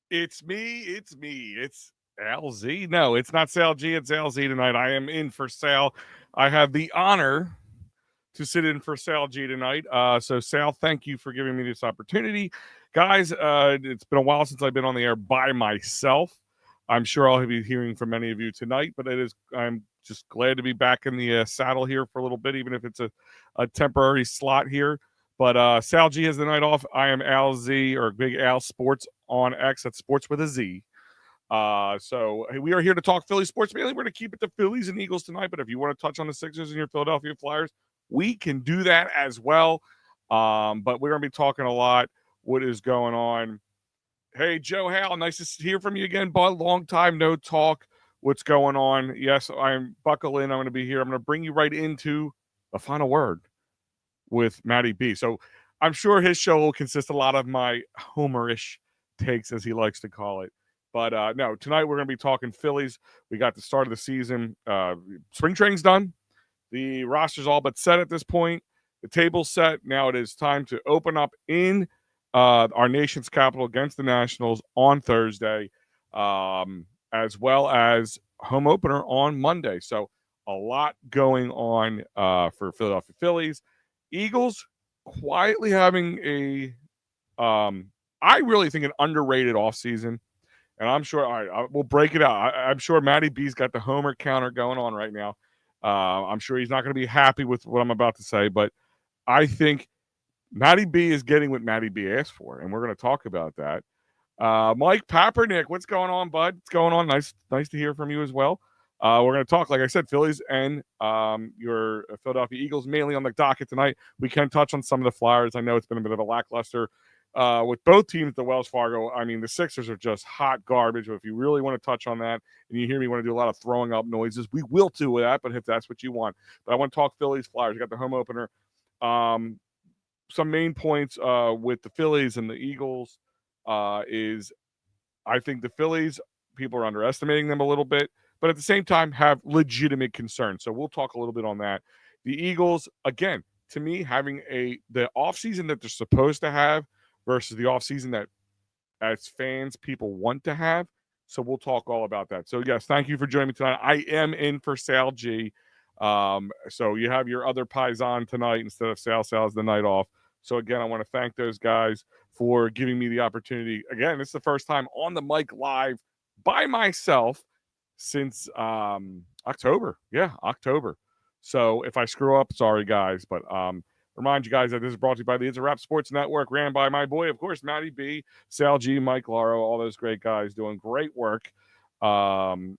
It's me. It's me. It's LZ. No, it's not Sal G. It's LZ tonight. I am in for Sal. I have the honor to sit in for Sal G tonight. So, Sal, thank you for giving me this opportunity. Guys, it's been a while since I've been on the air by myself. I'm sure I'll be hearing from many of you tonight, but I'm just glad to be back in the saddle here for a little bit, even if it's a temporary slot here. But Sal G has the night off. I am Al Z or Big AL Sports on X. That's sports with a Z. So hey, we are here to talk Philly sports. Mainly, we're going to keep it to Phillies and Eagles tonight. But if you want to touch on the Sixers and your Philadelphia Flyers, we can do that as well. But we're going to be talking a lot. What is going on? Hey, Joe Hal, nice to hear from you again, bud. Long time no talk. What's going on? Yes, I'm buckle in. I'm going to be here. I'm going to bring you right into the final word with Matty B. So I'm sure his show will consist a lot of my homerish takes, as he likes to call it. But no, tonight we're going to be talking Phillies. We got the start of the season. Spring training's done. The roster's all but set at this point. The table's set. Now it is time to open up in our nation's capital against the Nationals on Thursday, as well as home opener on Monday. So a lot going on for Philadelphia Phillies. Eagles quietly having I really think an underrated offseason. And I'm sure, all right, we'll break it out. I'm sure Matty B's got the homer counter going on right now. I'm sure he's not going to be happy with what I'm about to say, but I think Matty B is getting what Matty B asked for, and we're going to talk about that. Mike Papernick, what's going on, bud? What's going on? Nice to hear from you as well. We're going to talk, like I said, Phillies and your Philadelphia Eagles mainly on the docket tonight. We can touch on some of the Flyers. I know it's been a bit of a lackluster with both teams at the Wells Fargo. I mean, the Sixers are just hot garbage. But if you really want to touch on that and you hear me want to do a lot of throwing up noises, we will do that, but if that's what you want. But I want to talk Phillies, Flyers. We got the home opener. Some main points with the Phillies and the Eagles is I think the Phillies, people are underestimating them a little bit, but at the same time have legitimate concerns. So we'll talk a little bit on that. The Eagles, again, to me, having the offseason that they're supposed to have versus the offseason that as fans people want to have. So we'll talk all about that. So yes, thank you for joining me tonight. I am in for Sal G. So you have your other Paisan tonight instead of Sal's the night off. So again, I want to thank those guys for giving me the opportunity. Again, this is the first time on the mic live by myself since October. Yeah, October. So if I screw up, sorry guys. But remind you guys that this is brought to you by the It's a Rap Sports Network, ran by my boy, of course, Matty B, Sal G, Mike Laro, all those great guys doing great work. And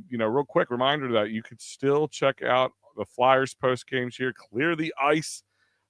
real quick reminder that you could still check out the Flyers post games here. Clear the ice.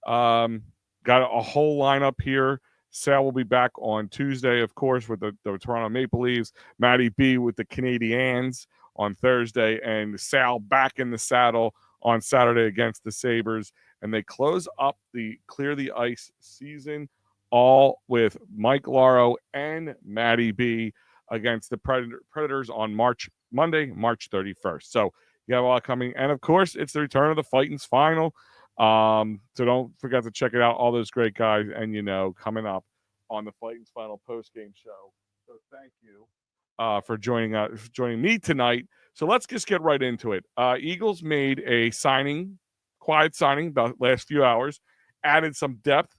Got a whole lineup here. Sal will be back on Tuesday, of course, with the Toronto Maple Leafs. Matty B with the Canadiens on Thursday, and Sal back in the saddle on Saturday against the Sabres. And they close up the Clear the Ice season all with Mike Laro and Matty B against the Predators on Monday, March 31st. So you have a lot coming. And, of course, it's the return of the Fightins final. So don't forget to check it out. All those great guys, and coming up on the Fightins final post-game show. So thank you for joining me tonight. So let's just get right into it. Eagles made a quiet signing about the last few hours, added some depth.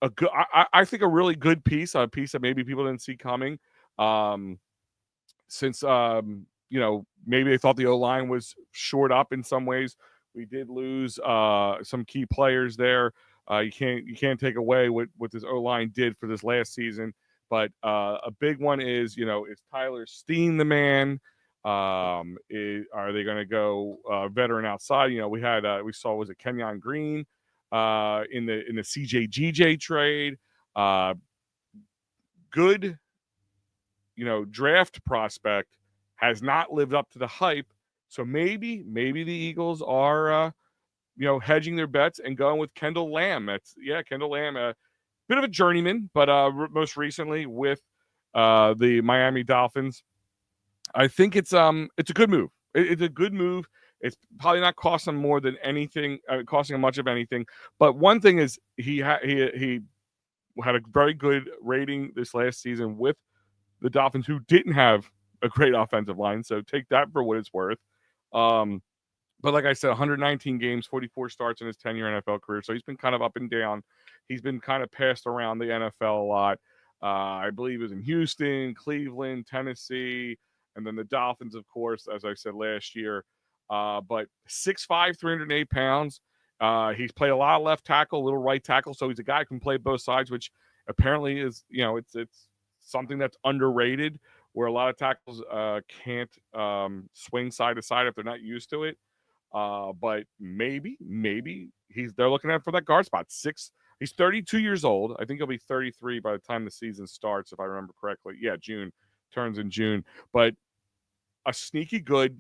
I think a really good piece, a piece that maybe people didn't see coming. Since maybe they thought the O-line was shored up in some ways. We did lose some key players there. You can't take away what this O-line did for this last season. But a big one is Tyler Steen the man? Are they going to go veteran outside? We saw was it Kenyon Green in the CJ trade. Good draft prospect, has not lived up to the hype. So maybe the Eagles are, hedging their bets and going with Kendall Lamb. Kendall Lamb, a bit of a journeyman, but most recently with the Miami Dolphins. I think it's a good move. It's a good move. It's probably not costing him more than anything, costing him much of anything. But one thing is he had a very good rating this last season with the Dolphins, who didn't have a great offensive line. So take that for what it's worth. But like I said, 119 games, 44 starts in his 10-year NFL career. So he's been kind of up and down. He's been kind of passed around the NFL a lot. I believe he was in Houston, Cleveland, Tennessee, and then the Dolphins, of course, as I said last year. But 6'5", 308 pounds. He's played a lot of left tackle, a little right tackle. So he's a guy who can play both sides, which apparently is, it's something that's underrated, where a lot of tackles can't swing side to side if they're not used to it. But maybe they're looking at for that guard spot. He's 32 years old. I think he'll be 33 by the time the season starts, if I remember correctly. Yeah, June turns in June. But a sneaky good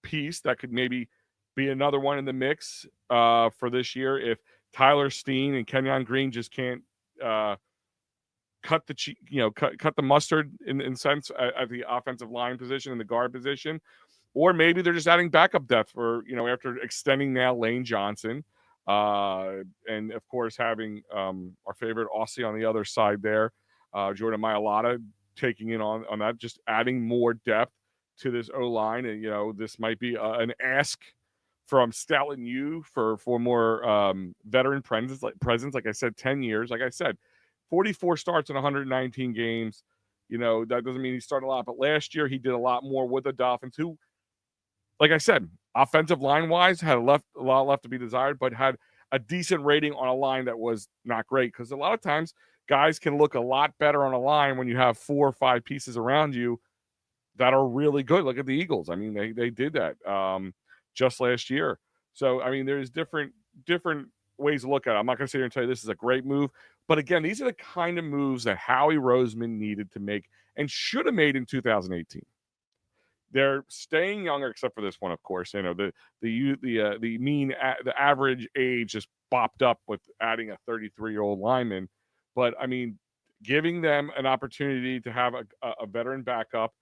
piece that could maybe be another one in the mix for this year if Tyler Steen and Kenyon Green just can't cut the mustard in sense at the offensive line position and the guard position. Or maybe they're just adding backup depth for, after extending now Lane Johnson. And, of course, having our favorite Aussie on the other side there, Jordan Mailata, taking in on that, just adding more depth to this O-line. And, this might be an ask from Stoutland U for more veteran presence. Like I said, 10 years. Like I said, 44 starts in 119 games. That doesn't mean he started a lot. But last year he did a lot more with the Dolphins, who, like I said, offensive line-wise, had a lot left to be desired, but had a decent rating on a line that was not great. Because a lot of times, guys can look a lot better on a line when you have 4 or 5 pieces around you that are really good. Look at the Eagles. I mean, they did that just last year. So, I mean, there's different ways to look at it. I'm not going to sit here and tell you this is a great move. But, again, these are the kind of moves that Howie Roseman needed to make and should have made in 2018. They're staying younger, except for this one, of course. The average age just bopped up with adding a 33-year-old lineman. But I mean, giving them an opportunity to have a veteran backup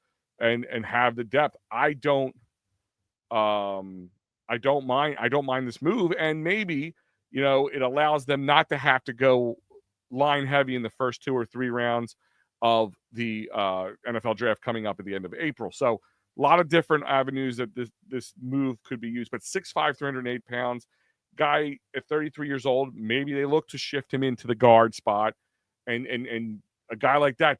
and have the depth, I don't mind this move. And maybe it allows them not to have to go line heavy in the first 2 or 3 rounds of the NFL draft coming up at the end of April. So a lot of different avenues that this move could be used. But 6'5", 308 pounds, guy at 33 years old, maybe they look to shift him into the guard spot. And a guy like that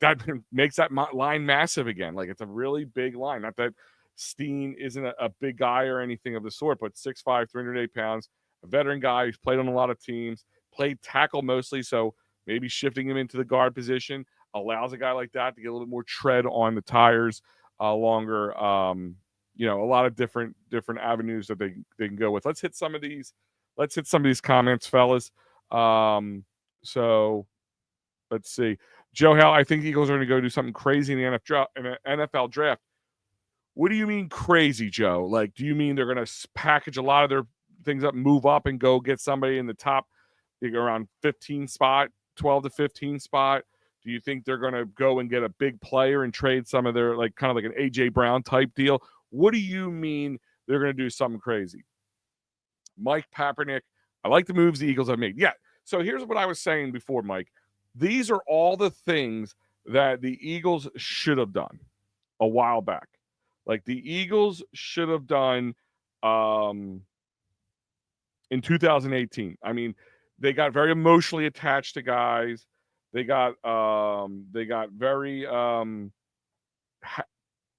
makes that line massive again. Like, it's a really big line. Not that Steen isn't a big guy or anything of the sort, but 6'5", 308 pounds, a veteran guy who's played on a lot of teams, played tackle mostly, so maybe shifting him into the guard position allows a guy like that to get a little bit more tread on the tires longer. A lot of different avenues that they can go with. Let's hit some of these comments, fellas. So let's see. Joe Hell, I think the Eagles are going to go do something crazy in the NFL draft. What do you mean crazy, Joe? Like, do you mean they're going to package a lot of their things up, move up, and go get somebody in the top, around 15 spot, 12 to 15 spot? Do you think they're going to go and get a big player and trade some of their, kind of like an A.J. Brown type deal? What do you mean they're going to do something crazy? Mike Papernick, I like the moves the Eagles have made. Yeah, so here's what I was saying before, Mike. These are all the things that the Eagles should have done a while back. Like, the Eagles should have done in 2018. I mean, they got very emotionally attached to guys. They got very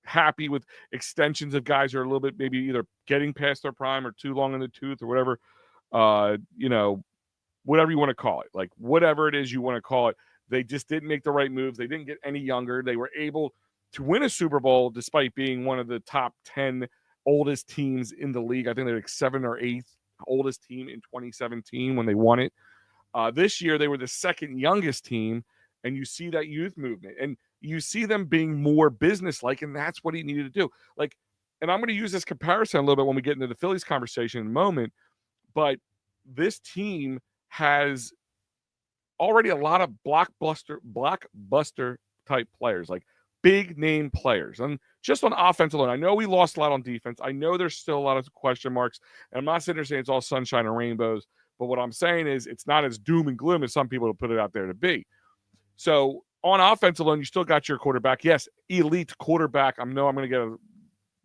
happy with extensions of guys who are a little bit maybe either getting past their prime or too long in the tooth or whatever, whatever you want to call it. Like, whatever it is you want to call it, they just didn't make the right moves. They didn't get any younger. They were able to win a Super Bowl despite being one of the top 10 oldest teams in the league. I think they're like 7th or 8th oldest team in 2017 when they won it. This year, they were the second youngest team, and you see that youth movement, and you see them being more business-like, and that's what he needed to do. Like, and I'm going to use this comparison a little bit when we get into the Phillies conversation in a moment, but this team has already a lot of blockbuster type players, like big-name players. And just on offense alone, I know we lost a lot on defense. I know there's still a lot of question marks, and I'm not sitting there saying it's all sunshine and rainbows. But what I'm saying is it's not as doom and gloom as some people put it out there to be. So On offense alone, you still got your quarterback. Yes, elite quarterback. I'm going to get a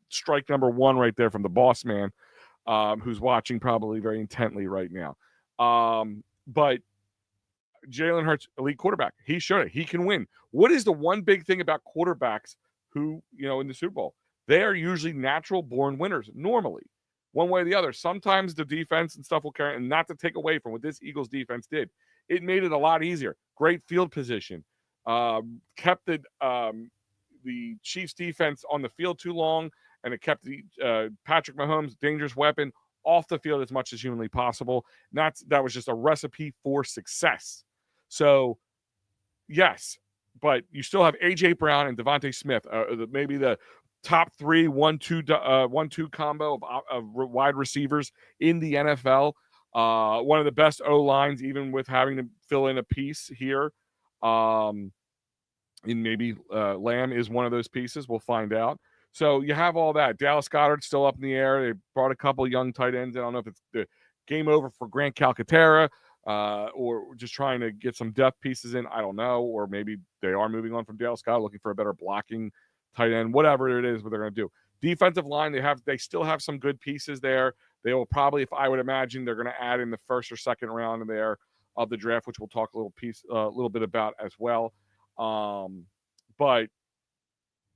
strike number one right there from the boss man, who's watching probably very intently right now. But Jalen Hurts, elite quarterback. He showed it. He can win. What is the one big thing about quarterbacks who, in the Super Bowl? They are usually natural born winners, normally, one way or the other. Sometimes the defense and stuff will carry, and not to take away from what this Eagles defense did. It made it a lot easier. Great field position. Kept the Chiefs defense on the field too long, and it kept the Patrick Mahomes, dangerous weapon, off the field as much as humanly possible. That was just a recipe for success. So, yes, but you still have A.J. Brown and Devontae Smith, maybe the top 3 1-2 combo of wide receivers in the NFL. One of the best O-lines, even with having to fill in a piece here. And maybe Lamb is one of those pieces. We'll find out. So you have all that. Dallas Goedert still up in the air. They brought a couple of young tight ends. I don't know if it's the game over for Grant Calcaterra or just trying to get some depth pieces in. I don't know. Or maybe they are moving on from Dallas Goedert, looking for a better blocking tight end. Whatever it is, what they're going to do. Defensive line, they still have some good pieces there. They will probably, if I would imagine, they're going to add in the first or second round in there of the draft, which we'll talk a little bit about as well. But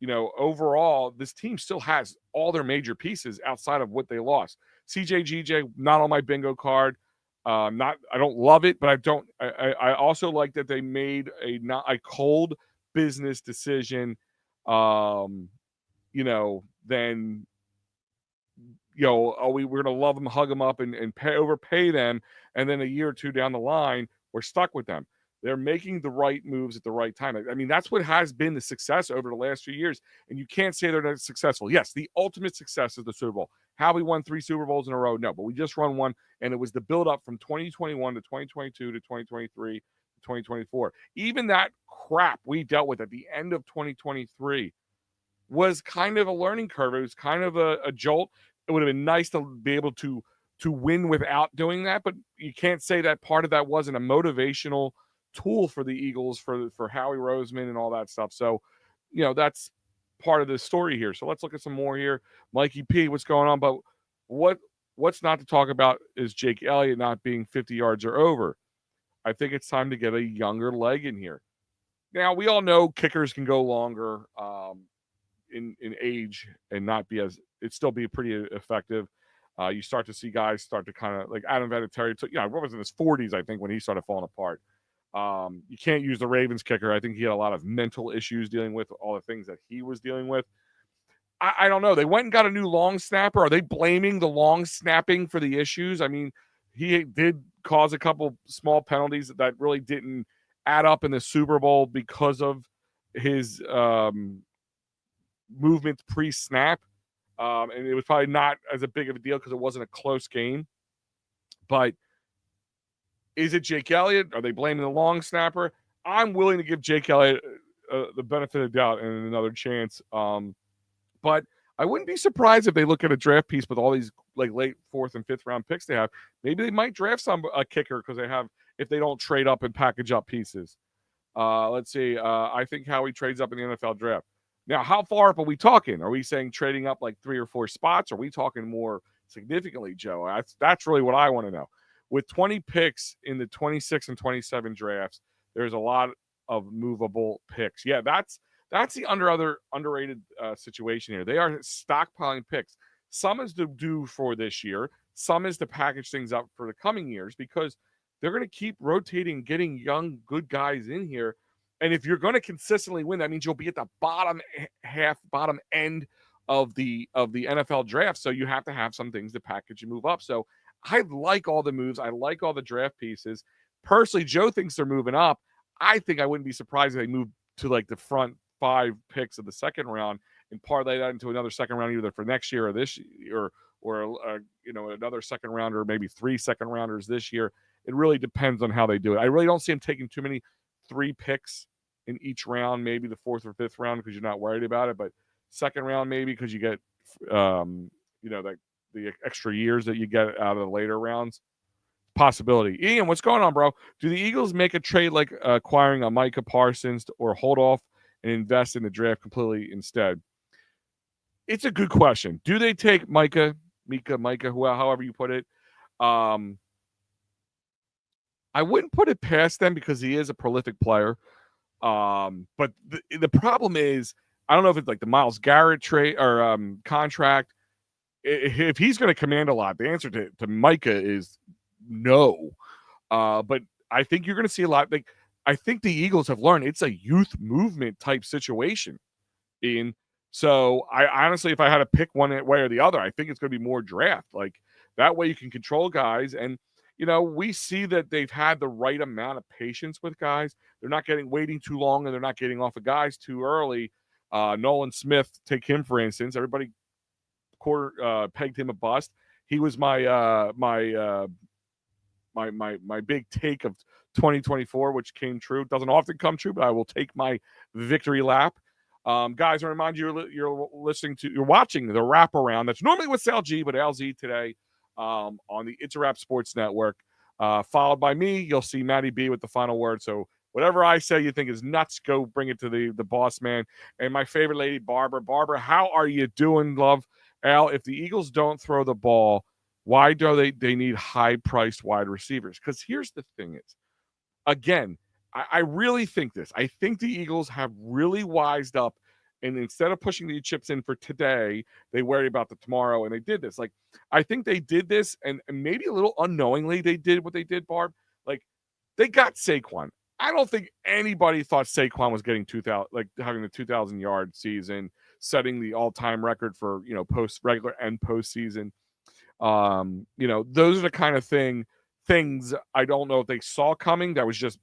overall, this team still has all their major pieces outside of what they lost. CJ GJ, not on my bingo card. I don't love it, but I also like that they made a cold business decision. Then we're gonna love them, hug them up, and overpay them, and then a year or two down the line, we're stuck with them. They're making the right moves at the right time. I mean, that's what has been the success over the last few years. And you can't say they're not successful. Yes, the ultimate success is the Super Bowl. Have we won 3 Super Bowls in a row? No, but we just won one, and it was the build-up from 2021 to 2022 to 2023 to 2024. Even that crap we dealt with at the end of 2023 was kind of a learning curve. It was kind of a jolt. It would have been nice to be able to win without doing that, but you can't say that part of that wasn't a motivational tool for the Eagles for Howie Roseman and all that stuff. So, that's part of the story here. So let's look at some more here. Mikey P, what's going on? But what's not to talk about is Jake Elliott not being 50 yards or over. I think it's time to get a younger leg in here. Now, we all know kickers can go longer in age and not be it still be pretty effective. You start to see guys start to kind of like Adam Vinatieri. What was in his 40s, I think, when he started falling apart. You can't use the Ravens kicker. I think he had a lot of mental issues dealing with all the things that he was dealing with. I don't know. They went and got a new long snapper. Are they blaming the long snapping for the issues? I mean, he did cause a couple small penalties that really didn't add up in the Super Bowl because of his movement pre-snap. And it was probably not as a big of a deal because it wasn't a close game. But is it Jake Elliott? Are they blaming the long snapper? I'm willing to give Jake Elliott the benefit of the doubt and another chance. But I wouldn't be surprised if they look at a draft piece with all these like late 4th and 5th round picks they have. Maybe they might draft a kicker because if they don't trade up and package up pieces. Let's see. I think Howie trades up in the NFL draft. Now, how far up are we talking? Are we saying trading up like 3 or 4 spots? Are we talking more significantly, Joe? That's really what I want to know. With 20 picks in the 26 and 27 drafts, there's a lot of movable picks. Yeah, that's the underrated situation here. They are stockpiling picks. Some is to do for this year. Some is to package things up for the coming years because they're going to keep rotating, getting young, good guys in here. And if you're going to consistently win, that means you'll be at the bottom end of the NFL draft. So you have to have some things to package and move up. So I like all the moves. I like all the draft pieces. Personally, Joe thinks they're moving up. I think I wouldn't be surprised if they move to like the front 5 picks of the second round and parlay that into another second round either for next year or this year or another second rounder, maybe 3 second rounders this year. It really depends on how they do it. I really don't see them taking too many 3 picks in each round, maybe the 4th or 5th round because you're not worried about it, but second round maybe because you get the extra years that you get out of the later rounds. possibility. Ian, what's going on, bro? Do the Eagles make a trade like acquiring a Micah Parsons or hold off and invest in the draft completely instead? It's a good question. Do they take Micah, however you put it? Um, I wouldn't put it past them because he is a prolific player. But the problem is, I don't know if it's like the Myles Garrett trade or contract. If he's going to command a lot, the answer to Micah is no. But I think you're going to see a lot. Like I think the Eagles have learned it's a youth movement type situation. Ian. So I honestly, if I had to pick one way or the other, I think it's going to be more draft. Like that way you can control guys. And, we see that they've had the right amount of patience with guys. They're not waiting too long and they're not getting off of guys too early. Nolan Smith, take him for instance. Everybody pegged him a bust. He was my big take of 2024, which came true. Doesn't often come true, but I will take my victory lap. Guys, I remind you, you're watching the wraparound. That's normally with Sal G, but Al Z today on the It's a Wrap Sports Network. Followed by me, you'll see Matty B with the final word. So whatever I say you think is nuts, go bring it to the boss man. And my favorite lady, Barbara. Barbara, how are you doing, love? Al, if the Eagles don't throw the ball, why do they need high-priced wide receivers? Because here's the thing is, again, I really think this. I think the Eagles have really wised up, and instead of pushing the chips in for today, they worry about the tomorrow, and they did this. Like, I think they did this, and maybe a little unknowingly they did what they did, Barb. Like, they got Saquon. I don't think anybody thought Saquon was getting 2,000, like having the 2,000-yard season, setting the all-time record for, post regular and postseason. Those are the kind of things I don't know if they saw coming. That was just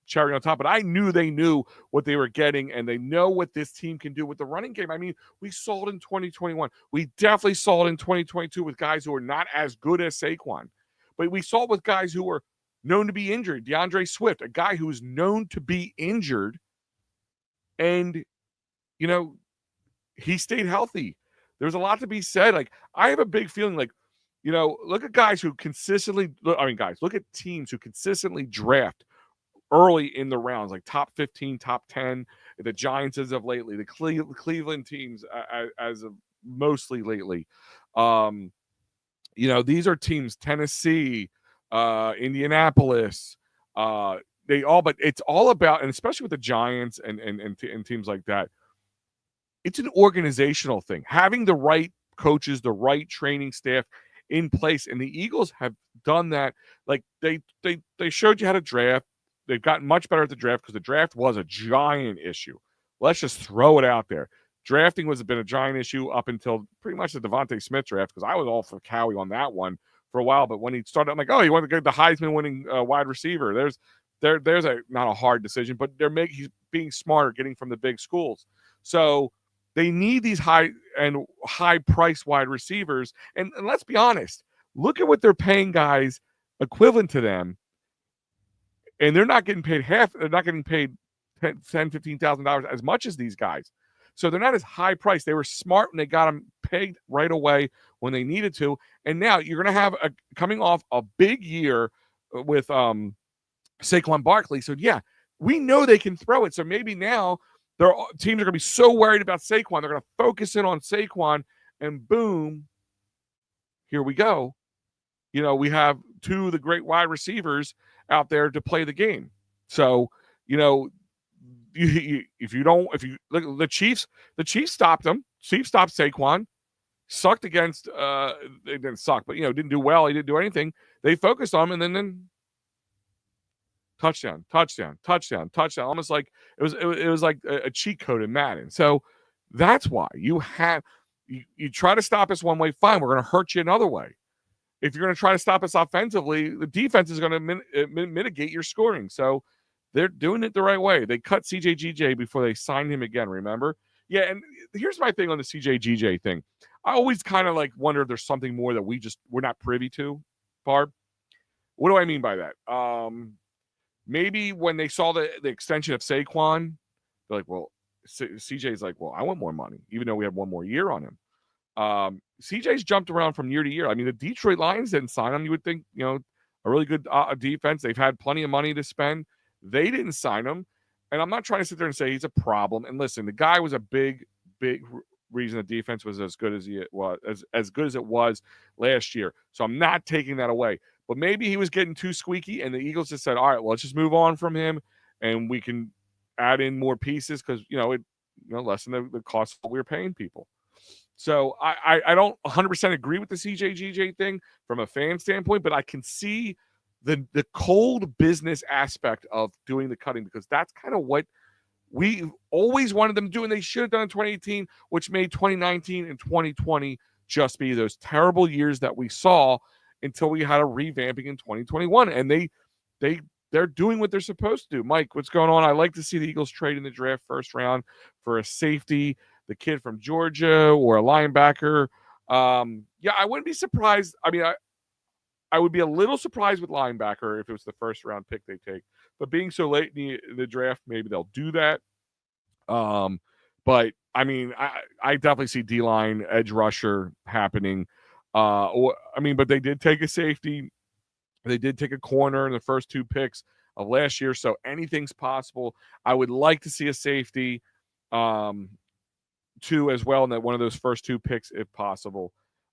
cherry on top, but I knew they knew what they were getting, and they know what this team can do with the running game. I mean, we saw it in 2021. We definitely saw it in 2022 with guys who are not as good as Saquon, but we saw it with guys who were known to be injured. DeAndre Swift, a guy who is known to be injured, and he stayed healthy. There's a lot to be said. Like, I have a big feeling like, look at guys who consistently, look at teams who consistently draft early in the rounds, like top 15, top 10, the Giants as of lately, the Cleveland teams as of mostly lately. These are teams, Tennessee, Indianapolis, but it's all about, and especially with the Giants and teams like that, it's an organizational thing. Having the right coaches, the right training staff in place, and the Eagles have done that. Like they showed you how to draft. They've gotten much better at the draft because the draft was a giant issue. Let's just throw it out there. Drafting has been a giant issue up until pretty much the Devontae Smith draft, because I was all for Cowie on that one for a while. But when he started, I'm like, oh, he wanted to get the Heisman-winning wide receiver. There's not a hard decision, but he's being smarter, getting from the big schools. So they need these high-priced wide receivers. And let's be honest, look at what they're paying guys equivalent to them. And they're not getting paid half. They're not getting paid $10,000, $15,000 as much as these guys. So they're not as high priced. They were smart when they got them pegged right away when they needed to. And now you're going to have coming off a big year with Saquon Barkley. So, yeah, we know they can throw it. So maybe now their teams are going to be so worried about Saquon. They're going to focus in on Saquon, and boom, here we go. We have two of the great wide receivers out there to play the game. So, if you look, the Chiefs stopped them. Chiefs stopped Saquon. Sucked against, they didn't suck, but didn't do well. He didn't do anything. They focused on him, and then touchdown. Almost like it was like a cheat code in Madden. So that's why you try to stop us one way, fine. We're going to hurt you another way. If you're going to try to stop us offensively, the defense is going to mitigate your scoring. So they're doing it the right way. They cut CJGJ before they signed him again, remember? Yeah, and here's my thing on the CJGJ thing. I always kind of wonder if there's something more that we're not privy to, Barb. What do I mean by that? Maybe when they saw the extension of Saquon, they're like, well, CJ's like, well, I want more money, even though we have one more year on him. CJ's jumped around from year to year. I mean, the Detroit Lions didn't sign him. You would think, a really good defense. They've had plenty of money to spend. They didn't sign him. And I'm not trying to sit there and say he's a problem. And listen, the guy was a big reason the defense was as good as it was, as good as it was last year. So I'm not taking that away. But maybe he was getting too squeaky, and the Eagles just said, all right, well, let's just move on from him, and we can add in more pieces because, lessen the cost of what we were paying people. So I don't 100% agree with the CJGJ thing from a fan standpoint, but I can see the cold business aspect of doing the cutting because that's kind of what we always wanted them to do, and they should have done in 2018, which made 2019 and 2020 just be those terrible years that we saw until we had a revamping in 2021. And they're doing what they're supposed to do. Mike, what's going on? I like to see the Eagles trade in the draft first round for a safety, the kid from Georgia, or a linebacker. I wouldn't be surprised. I mean, I would be a little surprised with linebacker if it was the first round pick they take. But being so late in the draft, maybe they'll do that. But I mean, I definitely see D-line, edge rusher happening. But they did take a safety. They did take a corner in the first two picks of last year, so anything's possible. I would like to see a safety, too, as well, in that one of those first two picks, if possible.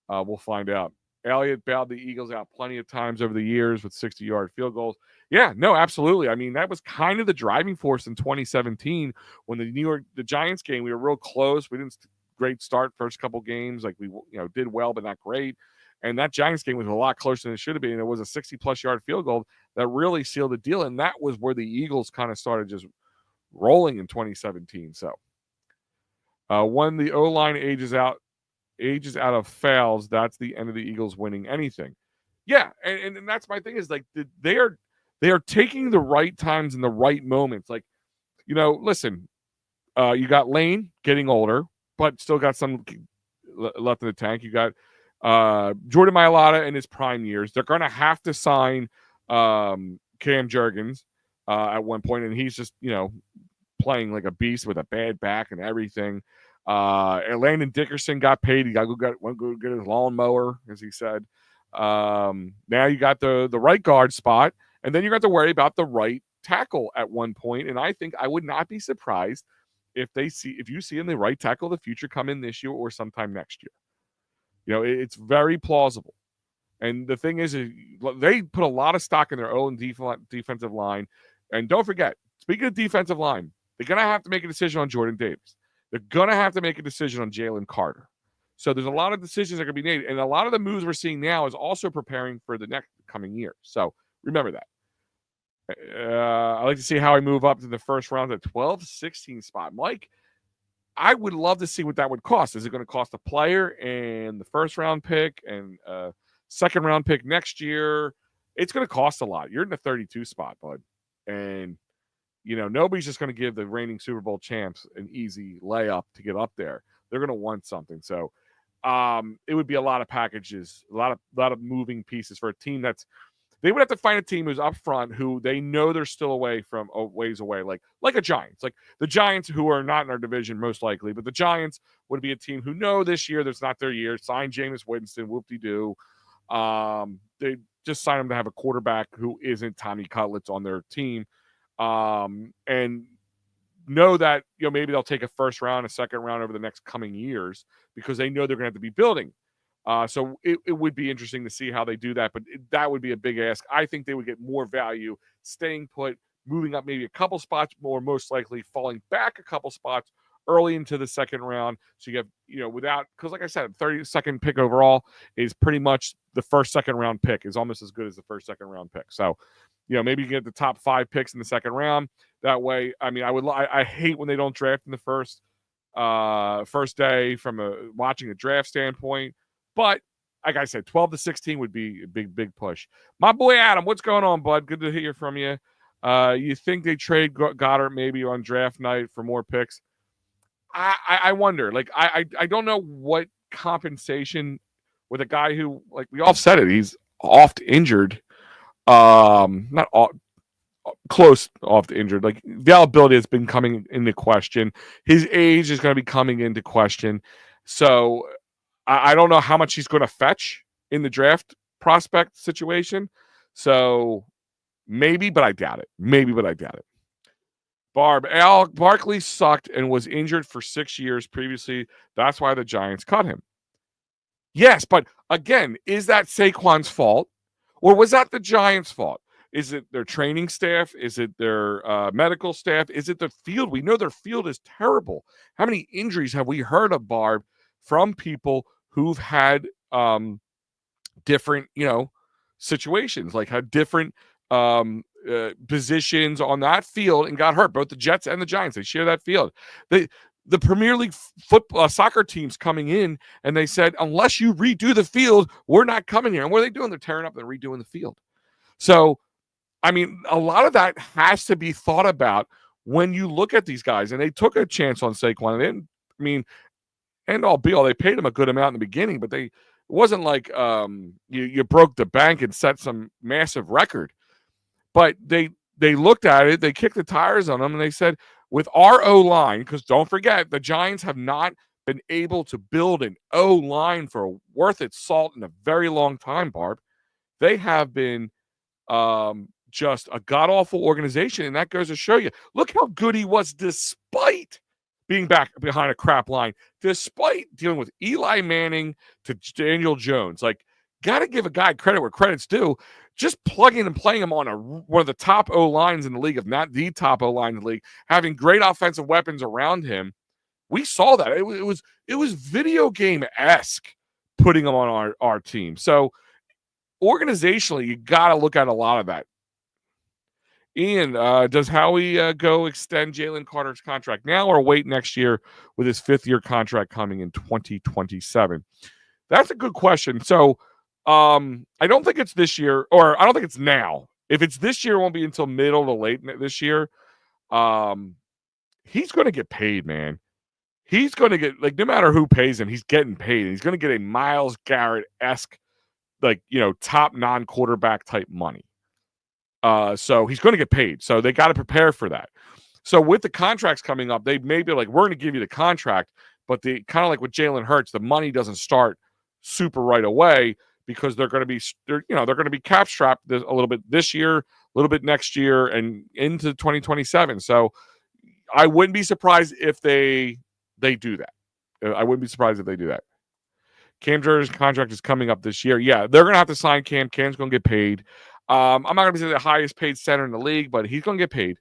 We'll find out. Elliott bailed the Eagles out plenty of times over the years with 60-yard field goals. Yeah, no, absolutely. I mean, that was kind of the driving force in 2017 when the Giants game, we were real close. We didn't great start first couple games. Like we did well, but not great. And that Giants game was a lot closer than it should have been. And it was a 60-plus yard field goal that really sealed the deal. And that was where the Eagles kind of started just rolling in 2017. So when the O-line ages out of fouls, that's the end of the Eagles winning anything. Yeah, and that's my thing is like they are taking the right times and the right moments. Like, listen, you got Lane getting older, but still got some left in the tank. You got Jordan Mailata in his prime years. They're going to have to sign Cam Jurgens at one point, and he's just playing like a beast with a bad back and everything. And Landon Dickerson got paid. He got to go get his lawnmower, as he said. Now you got the right guard spot, and then you got to worry about the right tackle at one point. And I think I would not be surprised if you see in the right tackle of the future come in this year or sometime next year. It's very plausible. And the thing is, they put a lot of stock in their own defensive line. And don't forget, speaking of defensive line, they're going to have to make a decision on Jordan Davis. They're going to have to make a decision on Jalen Carter. So there's a lot of decisions that are going to be made. And a lot of the moves we're seeing now is also preparing for the next coming year. So remember that. I like to see how I move up to the first round at 12-16 spot. Mike, I would love to see what that would cost. Is it going to cost a player and the first round pick and second round pick next year? It's going to cost a lot. You're in the 32 spot, bud. And, nobody's just going to give the reigning Super Bowl champs an easy layup to get up there. They're going to want something. So it would be a lot of packages, a lot of moving pieces for a team they would have to find a team who's up front who they know they're still ways away, like a Giants. Like the Giants, who are not in our division most likely, but the Giants would be a team who know this year that's not their year. Sign Jameis Winston, whoop-de-doo. They just sign him to have a quarterback who isn't Tommy Cutlets on their team. And know that maybe they'll take a first round, a second round over the next coming years because they know they're going to have to be building. So it would be interesting to see how they do that, but that would be a big ask. I think they would get more value staying put, moving up maybe a couple spots, or most likely falling back a couple spots early into the second round. So you have, because like I said, 32nd pick overall is pretty much the first second round pick is almost as good as the first second round pick. So, maybe you get the top 5 picks in the second round. That way, I mean, I hate when they don't draft in the first day from watching a draft standpoint. But like I said, 12-16 would be a big push. My boy Adam, what's going on, bud? Good to hear from you. You think they trade Goddard maybe on draft night for more picks? I wonder. Like I don't know what compensation with a guy who, like we all said it, he's oft injured. Not all, close off to injured. Like availability has been coming into question. His age is going to be coming into question. So I don't know how much he's going to fetch in the draft prospect situation. So maybe, but I doubt it. Maybe, but I doubt it. Barkley sucked and was injured for 6 years previously. That's why the Giants cut him. Yes, but again, is that Saquon's fault? Or was that the Giants' fault? Is it their training staff? Is it their medical staff? Is it the field? We know their field is terrible. How many injuries have we heard of, Barb, from people who've had different, situations, like had different positions on that field and got hurt? Both the Jets and the Giants, they share that field. The Premier League football soccer teams coming in, and they said, unless you redo the field, we're not coming here. And what are they doing? They're tearing up and redoing the field. So, I mean, a lot of that has to be thought about when you look at these guys. And they took a chance on Saquon. They didn't, end all be all. They paid him a good amount in the beginning, but it wasn't like you broke the bank and set some massive record. But they looked at it, they kicked the tires on them, and they said, with our O-line, because don't forget, the Giants have not been able to build an O-line for worth its salt in a very long time, Barb. They have been just a god-awful organization, and that goes to show you, look how good he was despite being back behind a crap line, despite dealing with Eli Manning to Daniel Jones. Like, got to give a guy credit where credit's due. Just plugging and playing him on one of the top O-lines in the league, if not the top O-line in the league, having great offensive weapons around him. We saw that. It was video game-esque putting him on our team. So organizationally, you got to look at a lot of that. Ian, does Howie go extend Jalen Carter's contract now or wait next year with his 5th-year contract coming in 2027? That's a good question. So I don't think it's this year, or I don't think it's now. If it's this year, it won't be until middle to late this year. He's going to get paid, man. He's going to get, like, no matter who pays him, he's getting paid. And he's going to get a Myles Garrett-esque, like, top non-quarterback type money. So he's going to get paid. So they got to prepare for that. So with the contracts coming up, they may be like, we're going to give you the contract, but the kind of like with Jalen Hurts, the money doesn't start super right away because they're going to be cap strapped a little bit this year, a little bit next year, and into 2027. So I wouldn't be surprised if they do that. I wouldn't be surprised if they do that. Cam Jordan's contract is coming up this year. Yeah, they're going to have to sign Cam. Cam's going to get paid. I'm not going to be the highest paid center in the league, but he's going to get paid.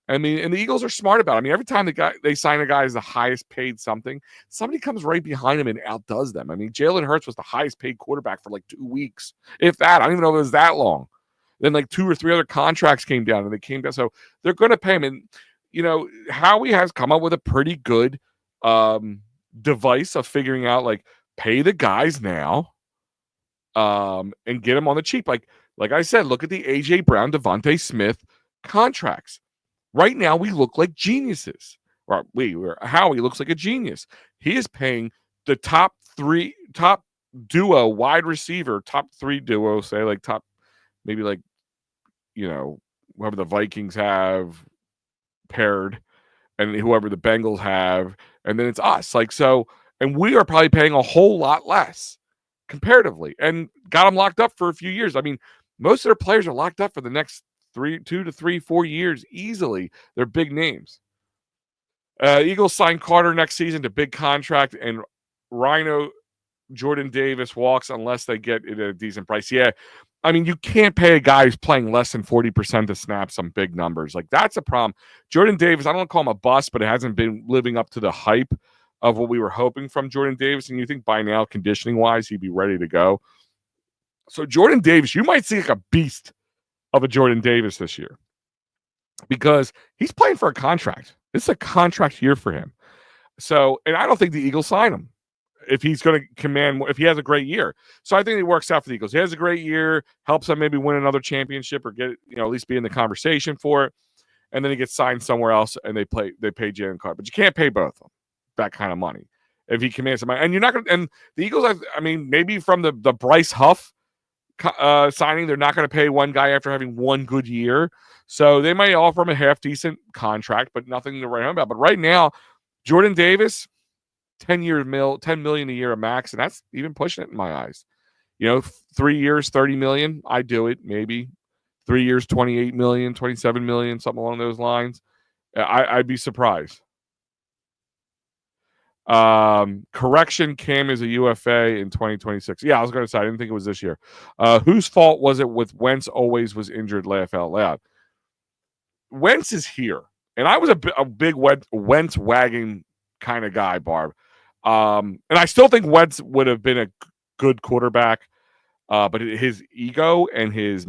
And the Eagles are smart about it. I mean, every time they sign a guy as the highest paid something, somebody comes right behind him and outdoes them. I mean, Jalen Hurts was the highest paid quarterback for like 2 weeks, if that. I don't even know if it was that long. Then like 2 or 3 other contracts came down, and they came down. So they're going to pay him. And, Howie has come up with a pretty good device of figuring out, like, pay the guys now and get them on the cheap. Like I said, look at the A.J. Brown, Devontae Smith contracts. Right now, we look like geniuses. Howie looks like a genius. He is paying the top duo wide receiver, top 3 duo, say like top, maybe like, whoever the Vikings have paired and whoever the Bengals have, and then it's us. Like, so, and we are probably paying a whole lot less comparatively and got them locked up for a few years. I mean, most of their players are locked up for the next 2 to 3, 4 years easily. They're big names. Eagles sign Carter next season to big contract, and Rhino Jordan Davis walks unless they get it at a decent price. Yeah, I mean, you can't pay a guy who's playing less than 40% to snap some big numbers. Like, that's a problem. Jordan Davis, I don't want to call him a bust, but it hasn't been living up to the hype of what we were hoping from Jordan Davis. And you think by now, conditioning-wise, he'd be ready to go. So Jordan Davis, you might see like a beast of a Jordan Davis this year because he's playing for a contract. This is a contract year for him. So, and I don't think the Eagles sign him if he's going to command, if he has a great year. So I think it works out for the Eagles. He has a great year, helps them maybe win another championship or get, at least be in the conversation for it. And then he gets signed somewhere else and they pay Jalen Carter. But you can't pay both of them that kind of money if he commands some money. And you're not going to, and the Eagles, maybe from the Bryce Huff signing, they're not going to pay one guy after having one good year. So they might offer him a half decent contract, but nothing to write home about. But right now, Jordan Davis, 10 million a year a max, and that's even pushing it in my eyes. 3 years, $30 million, I'd do it maybe. 3 years, 28 million, 27 million, something along those lines. I'd be surprised. Correction, Cam is a UFA in 2026. Yeah, I was going to say, I didn't think it was this year. Whose fault was it with Wentz always was injured? Laugh out loud. Wentz is here. And I was a big Wentz wagon kind of guy, Barb. And I still think Wentz would have been a good quarterback. But his ego and his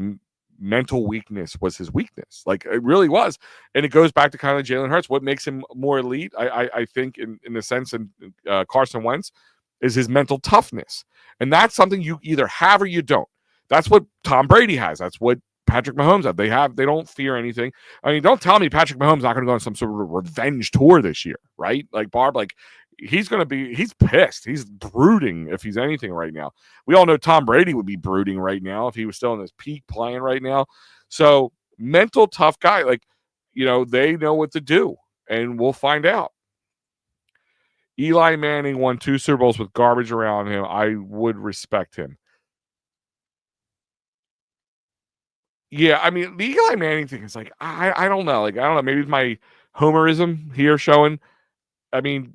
mental weakness was his weakness. Like, it really was. And it goes back to kind of Jalen Hurts. What makes him more elite, I think, in the sense, and Carson Wentz, is his mental toughness. And that's something you either have or you don't. That's what Tom Brady has. That's what Patrick Mahomes have. They don't fear anything. I mean, don't tell me Patrick Mahomes not going to go on some sort of revenge tour this year, right? Like, Barb, like, he's pissed. He's brooding if he's anything right now. We all know Tom Brady would be brooding right now if he was still in his peak playing right now. So, mental tough guy. Like, they know what to do, and we'll find out. Eli Manning won 2 Super Bowls with garbage around him. I would respect him. Yeah, I mean, the Eli Manning thing is like, I don't know. Like, I don't know. Maybe it's my homerism here showing. I mean,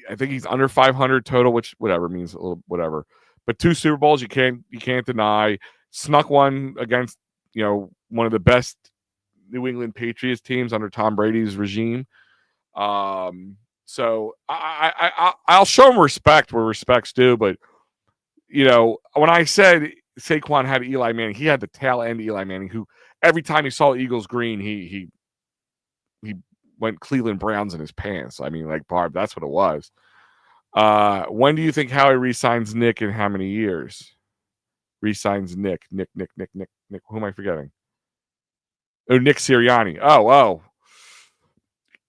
I think he's under 500 total, which whatever means a little whatever. But 2 Super Bowls you can't deny. Snuck one against one of the best New England Patriots teams under Tom Brady's regime. So I'll show him respect where respect's due. But when I said Saquon had Eli Manning, he had the tail end Eli Manning, who every time he saw Eagles green, he went Cleveland Browns in his pants. I mean, like, Barb, that's what it was. When do you think Howie re-signs Nick, and how many years? Re-signs Nick. Nick. Who am I forgetting? Oh, Nick Sirianni. Oh.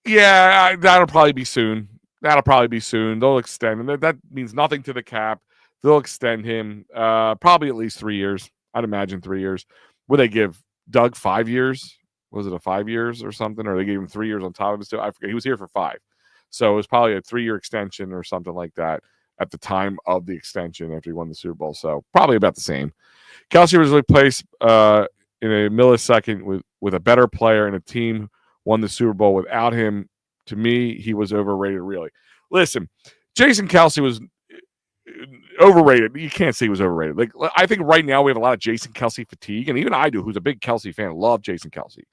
Yeah, that'll probably be soon. They'll extend him. That means nothing to the cap. They'll extend him probably at least 3 years. I'd imagine 3 years. Would they give Doug 5 years? Was it a 5 years or something? Or they gave him 3 years on top of his 2? I forget. He was here for 5. So it was probably a 3-year extension or something like that at the time of the extension after he won the Super Bowl. So probably about the same. Kelce was replaced in a millisecond with a better player, and a team won the Super Bowl without him. To me, he was overrated, really. Listen, Jason Kelce was overrated. You can't say he was overrated. Like, I think right now we have a lot of Jason Kelce fatigue, and even I do, who's a big Kelce fan, love Jason Kelce.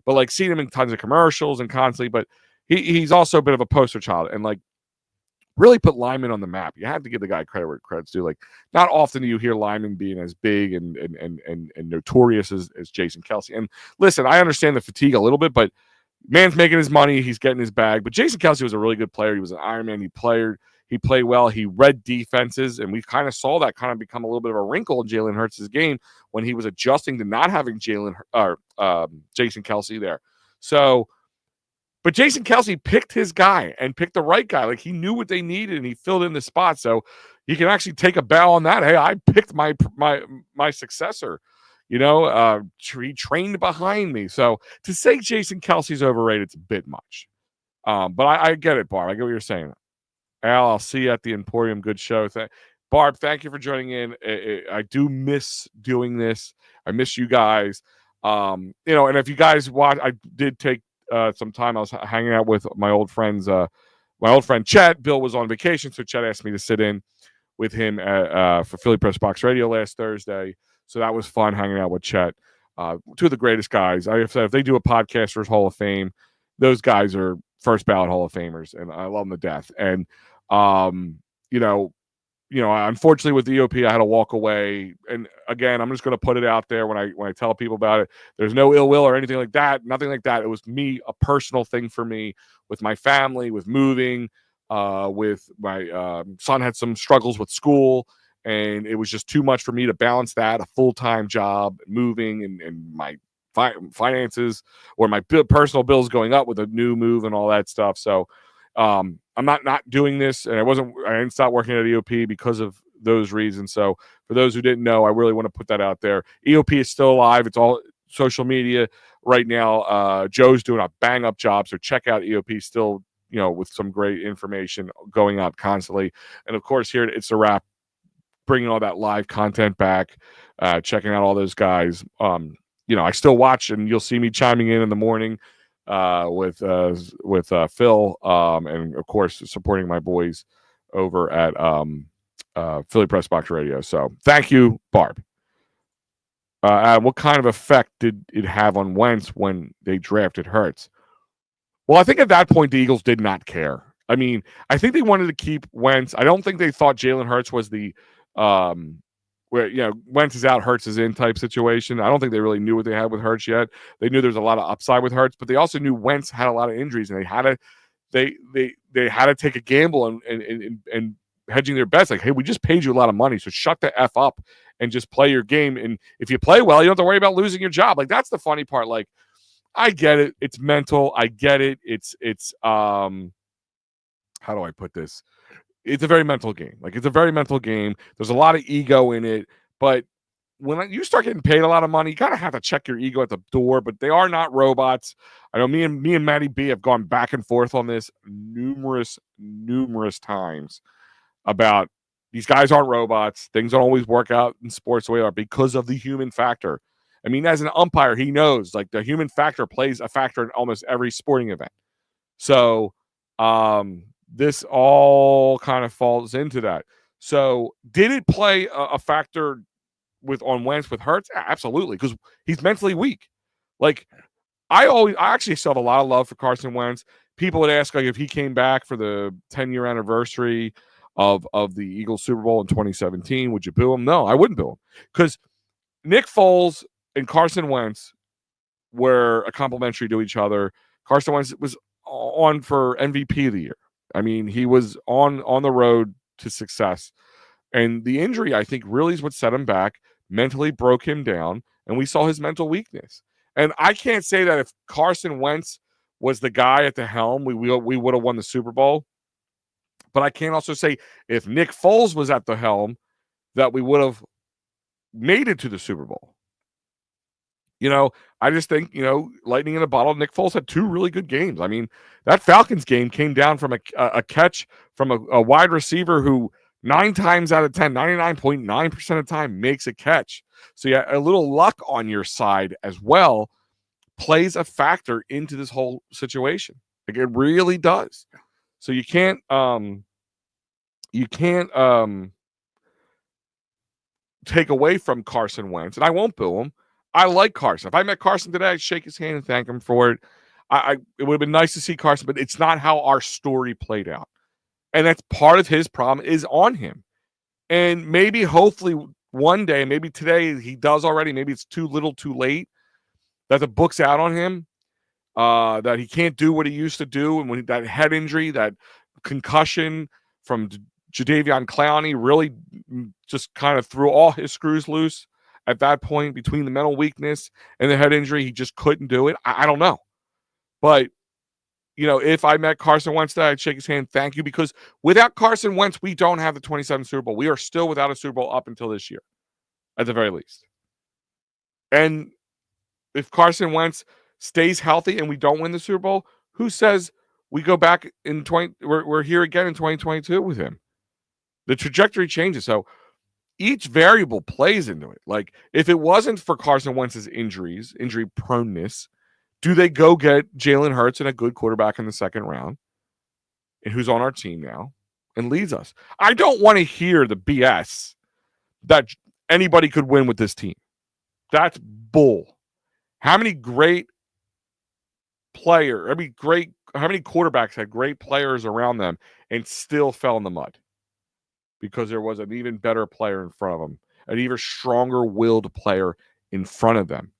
But, like, seeing him in tons of commercials and constantly, but he's also a bit of a poster child, and, like, really put Lyman on the map. You have to give the guy credit where credit's due. Like, not often do you hear Lyman being as big and notorious as Jason Kelce. And listen, I understand the fatigue a little bit, but man's making his money. He's getting his bag. But Jason Kelce was a really good player. He was an Iron Man. He played well. He read defenses, and we kind of saw that kind of become a little bit of a wrinkle in Jalen Hurts' game when he was adjusting to not having Jason Kelce there. So, but Jason Kelce picked his guy and picked the right guy. Like, he knew what they needed, and he filled in the spot. So you can actually take a bow on that. Hey, I picked my successor. He trained behind me. So to say Jason Kelce's overrated, it's a bit much. But I get it, Barb. I get what you're saying. Al, I'll see you at the Emporium. Good show. Barb, thank you for joining in. I do miss doing this. I miss you guys. And if you guys watch, I did take some time. I was hanging out with my old friend Chet. Bill was on vacation, so Chet asked me to sit in with him for Philly Press Box Radio last Thursday. So that was fun hanging out with Chet. 2 of the greatest guys. I have said, if they do a Podcasters Hall of Fame, those guys are first ballot Hall of Famers, and I love them to death. And unfortunately with the EOP, I had to walk away. And again, I'm just going to put it out there when I tell people about it. There's no ill will or anything like that. Nothing like that. It was me, a personal thing for me with my family, with moving, with my son had some struggles with school, and it was just too much for me to balance that, a full-time job, moving, and my finances or my personal bills going up with a new move and all that stuff. So I'm not doing this, and I didn't stop working at EOP because of those reasons. So for those who didn't know, I really want to put that out there. EOP is still alive. It's all social media right now. Joe's doing a bang up job. So check out EOP still, with some great information going out constantly. And of course here It's a Wrap, bringing all that live content back, checking out all those guys. I still watch, and you'll see me chiming in the morning with Phil, and of course supporting my boys over at Philly Press Box Radio. So thank you, Barb. What kind of effect did it have on Wentz when they drafted Hurts? Well, I think at that point the Eagles did not care. I mean, I think they wanted to keep Wentz. I don't think they thought Jalen Hurts was the where Wentz is out, Hurts is in type situation. I don't think they really knew what they had with Hurts yet. They knew there's a lot of upside with Hurts, but they also knew Wentz had a lot of injuries, and they had to take a gamble and hedging their bets. Like, hey, we just paid you a lot of money, so shut the F up and just play your game. And if you play well, you don't have to worry about losing your job. Like, that's the funny part. Like, I get it. It's mental. I get it. It's how do I put this? It's a very mental game. Like, it's a very mental game. There's a lot of ego in it. But when you start getting paid a lot of money, you kind of have to check your ego at the door. But they are not robots. I know me and Matty B have gone back and forth on this numerous times about these guys aren't robots. Things don't always work out in sports the way they are because of the human factor. I mean, as an umpire, he knows like the human factor plays a factor in almost every sporting event. So this all kind of falls into that. So did it play a factor on Wentz with Hurts? Absolutely, because he's mentally weak. Like I actually still have a lot of love for Carson Wentz. People would ask like if he came back for the 10-year anniversary of the Eagles Super Bowl in 2017, would you boo him? No, I wouldn't boo him because Nick Foles and Carson Wentz were a complementary to each other. Carson Wentz was on for MVP of the year. I mean, he was on the road to success. And the injury, I think, really is what set him back, mentally broke him down, and we saw his mental weakness. And I can't say that if Carson Wentz was the guy at the helm, we would have won the Super Bowl. But I can't also say if Nick Foles was at the helm that we would have made it to the Super Bowl. I just think, lightning in a bottle, Nick Foles had 2 really good games. I mean, that Falcons game came down from a catch from a wide receiver who 9 times out of 10, 99.9% of the time makes a catch. So yeah, a little luck on your side as well plays a factor into this whole situation. Like it really does. So you can't take away from Carson Wentz, and I won't boo him. I like Carson. If I met Carson today, I'd shake his hand and thank him for it. It would have been nice to see Carson, but it's not how our story played out. And that's part of his problem is on him. And maybe, hopefully, one day, maybe today he does already, maybe it's too little too late, that the book's out on him, that he can't do what he used to do. And when that head injury, that concussion from Jadeveon Clowney really just kind of threw all his screws loose. At that point, between the mental weakness and the head injury, he just couldn't do it. I don't know. But, if I met Carson Wentz today, I'd shake his hand, thank you, because without Carson Wentz, we don't have the 27th Super Bowl. We are still without a Super Bowl up until this year, at the very least. And if Carson Wentz stays healthy and we don't win the Super Bowl, who says we go back in we're here again in 2022 with him? The trajectory changes. So each variable plays into it. Like, if it wasn't for Carson Wentz's injury proneness, do they go get Jalen Hurts and a good quarterback in the second round, and who's on our team now and leads us? I don't want to hear the BS that anybody could win with this team. That's bull. How many great how many quarterbacks had great players around them and still fell in the mud? Because there was an even better player in front of them, an even stronger-willed player in front of them.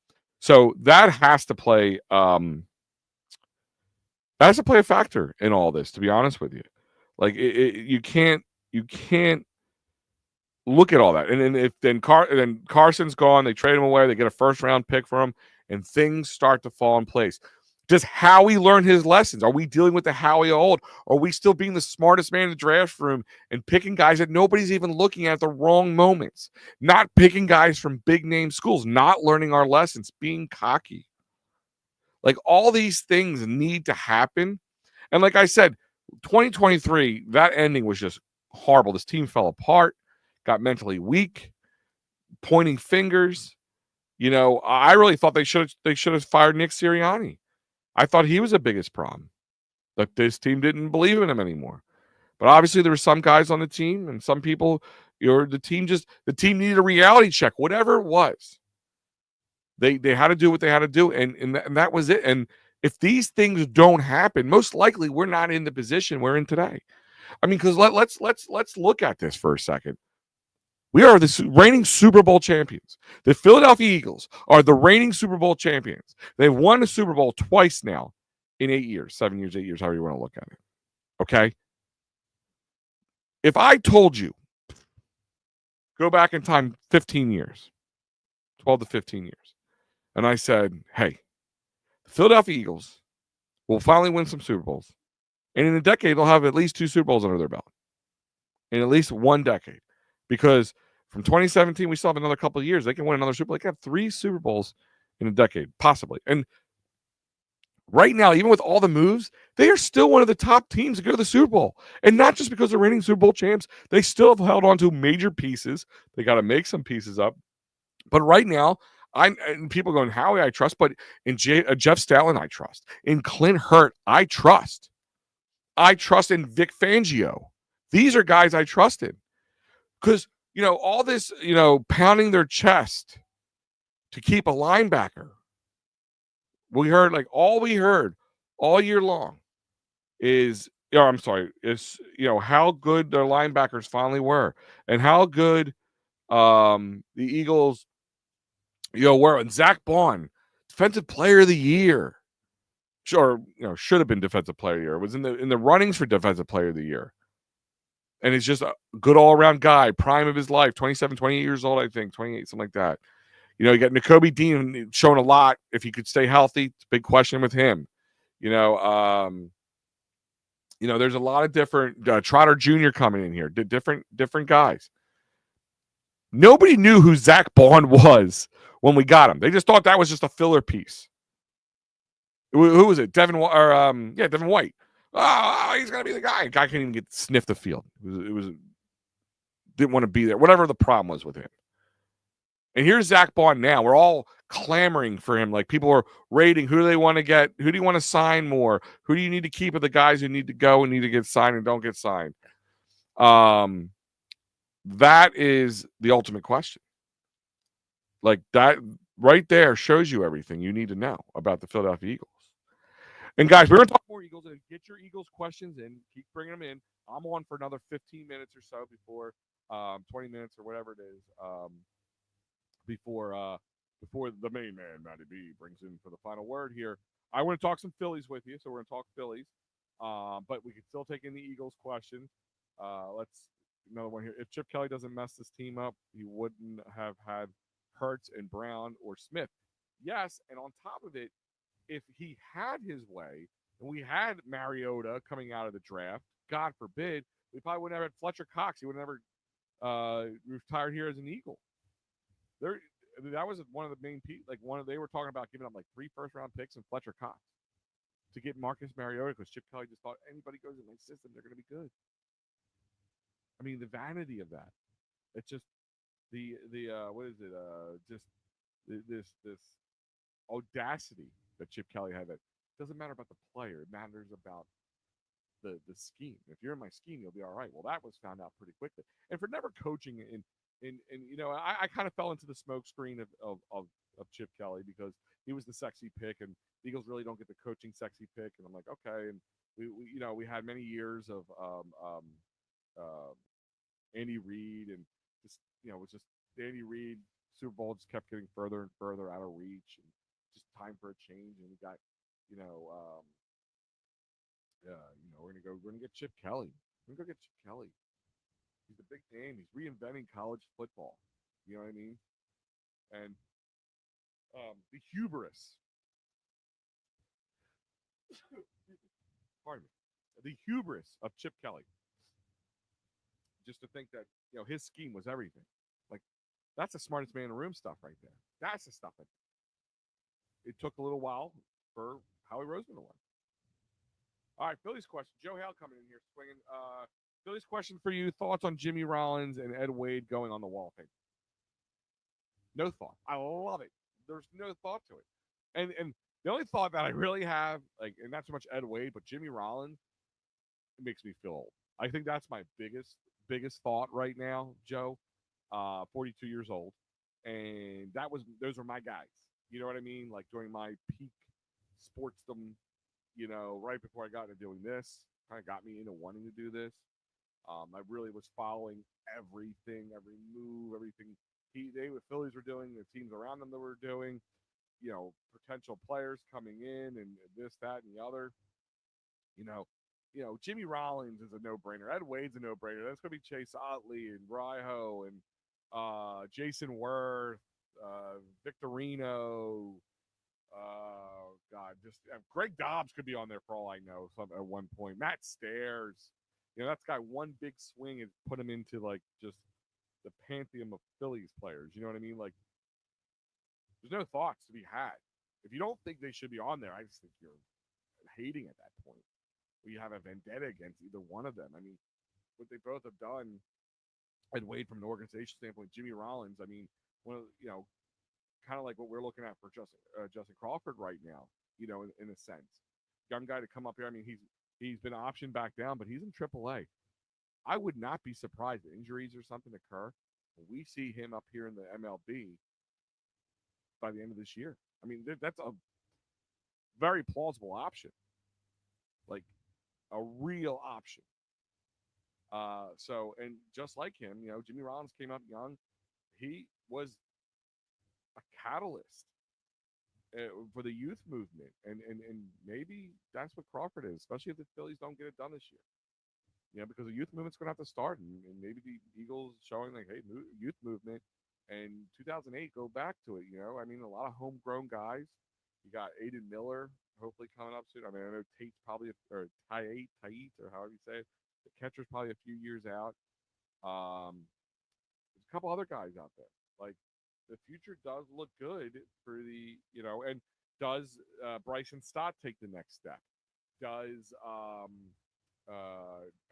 So that has to play a factor in all this, to be honest with you. Like you can't look at all that. And then Carson's gone, they trade him away, they get a first-round pick for him, and things start to fall in place. Does Howie learn his lessons? Are we dealing with the Howie old? Are we still being the smartest man in the draft room and picking guys that nobody's even looking at the wrong moments? Not picking guys from big name schools, not learning our lessons, being cocky. Like, all these things need to happen. And like I said, 2023, that ending was just horrible. This team fell apart, got mentally weak, pointing fingers. I really thought they should have fired Nick Sirianni. I thought he was the biggest problem. That this team didn't believe in him anymore. But obviously there were some guys on the team and some people, the team needed a reality check, whatever it was. They had to do what they had to do, and that was it. And if these things don't happen, most likely we're not in the position we're in today. I mean, because let's look at this for a second. We are the reigning Super Bowl champions. The Philadelphia Eagles are the reigning Super Bowl champions. They've won the Super Bowl twice now in 8 years, 7 years, 8 years, however you want to look at it. Okay? If I told you, go back in time 15 years, 12 to 15 years, and I said, hey, the Philadelphia Eagles will finally win some Super Bowls, and in a decade, they'll have at least 2 Super Bowls under their belt. In at least one decade. Because from 2017, we still have another couple of years. They can win another Super Bowl. They can have 3 Super Bowls in a decade, possibly. And right now, even with all the moves, they are still one of the top teams to go to the Super Bowl. And not just because they're reigning Super Bowl champs. They still have held on to major pieces. They got to make some pieces up. But right now, and people going, Howie, I trust. But in Jeff Stoutland, I trust. In Clint Hurt, I trust. I trust in Vic Fangio. These are guys I trusted. Because, all this, pounding their chest to keep a linebacker. We heard all year long is how good their linebackers finally were and how good the Eagles, were. And Zach Bond, Defensive Player of the Year. Sure, should have been Defensive Player of the Year. Was in the runnings for Defensive Player of the Year. And he's just a good all-around guy, prime of his life, 27, 28 years old, I think, 28, something like that. You got Nakobe Dean showing a lot. If he could stay healthy, it's a big question with him. There's a lot of different Trotter Jr. coming in here, different guys. Nobody knew who Zach Bond was when we got him. They just thought that was just a filler piece. Who was it? Devin White. Oh, he's gonna be the guy. Guy couldn't even get sniff the field. It was didn't want to be there. Whatever the problem was with him. And here's Zach Bond now. We're all clamoring for him. Like people are rating who do they want to get, who do you want to sign more, who do you need to keep of the guys who need to go and need to get signed and don't get signed. That is the ultimate question. Like that right there shows you everything you need to know about the Philadelphia Eagles. And guys, we're going to talk more Eagles and get your Eagles questions in. Keep bringing them in. I'm on for another 15 minutes or so before 20 minutes or whatever it is before the main man, Matty B, brings in for the final word here. I want to talk some Phillies with you, so we're going to talk Phillies. But we can still take in the Eagles question. Let's another one here. If Chip Kelly doesn't mess this team up, he wouldn't have had Hurts and Brown or Smith. Yes, and on top of it, if he had his way and we had Mariota coming out of the draft, God forbid, we probably wouldn't have had Fletcher Cox. He would have never retired here as an Eagle. That was one of the main people. They were talking about giving up 3 first-round picks and Fletcher Cox to get Marcus Mariota because Chip Kelly just thought anybody goes in my system, they're going to be good. I mean, the vanity of that. It's just what is it? Just this audacity that Chip Kelly had. That doesn't matter about the player; it matters about the scheme. If you're in my scheme, you'll be all right. Well, that was found out pretty quickly. And for never coaching I kind of fell into the smoke screen of Chip Kelly because he was the sexy pick, and the Eagles really don't get the coaching sexy pick. And I'm like, okay. And we had many years of Andy Reid, and just it was just Andy Reid. Super Bowl just kept getting further and further out of reach, and just time for a change. And we got we're gonna get Chip Kelly. We're gonna go get Chip Kelly. He's a big name. He's reinventing college football. You know what I mean? And the hubris. Pardon me. The hubris of Chip Kelly. Just to think that his scheme was everything. That's the smartest man in the room stuff right there. That's the stuff that it took a little while for Howie Roseman to win. All right, Phillies question. Joe Hale coming in here swinging. Phillies question for you. Thoughts on Jimmy Rollins and Ed Wade going on the Wall of Fame? No thought. I love it. there's no thought to it. And the only thought that I really have, like, and not so much Ed Wade, but Jimmy Rollins, it makes me feel old. I think that's my biggest thought right now, Joe. 42 years old, and those were my guys. You know what I mean? Like during my peak sportsdom, right before I got into doing this, kind of got me into wanting to do this. I really was following everything, every move, everything the Phillies were doing, the teams around them that were doing, potential players coming in and this, that, and the other. You know, Jimmy Rollins is a no-brainer. Ed Wade's a no-brainer. That's going to be Chase Utley and Ryho and Jason Worth, Victorino. God, just Greg Dobbs could be on there for all I know. At one point, Matt Stairs. That's got one big swing and put him into like just the pantheon of Phillies players. You know what I mean? Like, there's no thoughts to be had. If you don't think they should be on there, I just think you're hating at that point. Or you have a vendetta against either one of them. I mean, what they both have done, Ed Wade from an organization standpoint, Jimmy Rollins. I mean, one of kind of like what we're looking at for Justin Crawford right now. In a sense, young guy to come up here. I mean, he's been optioned back down, but he's in AAA. I would not be surprised if injuries or something occur. We see him up here in the MLB by the end of this year. I mean, that's a very plausible option, like a real option. And just like him, Jimmy Rollins came up young. He was a catalyst for the youth movement, and maybe that's what Crawford is, especially if the Phillies don't get it done this year. Because the youth movement's going to have to start, and maybe the Eagles showing like, hey, youth movement, and 2008 go back to it. I mean, a lot of homegrown guys. You got Aiden Miller hopefully coming up soon. I mean, I know Tate's probably or Tait or however you say it. The catcher's probably a few years out. There's a couple other guys out there. Like, the future does look good for and does Bryson Stott take the next step? Does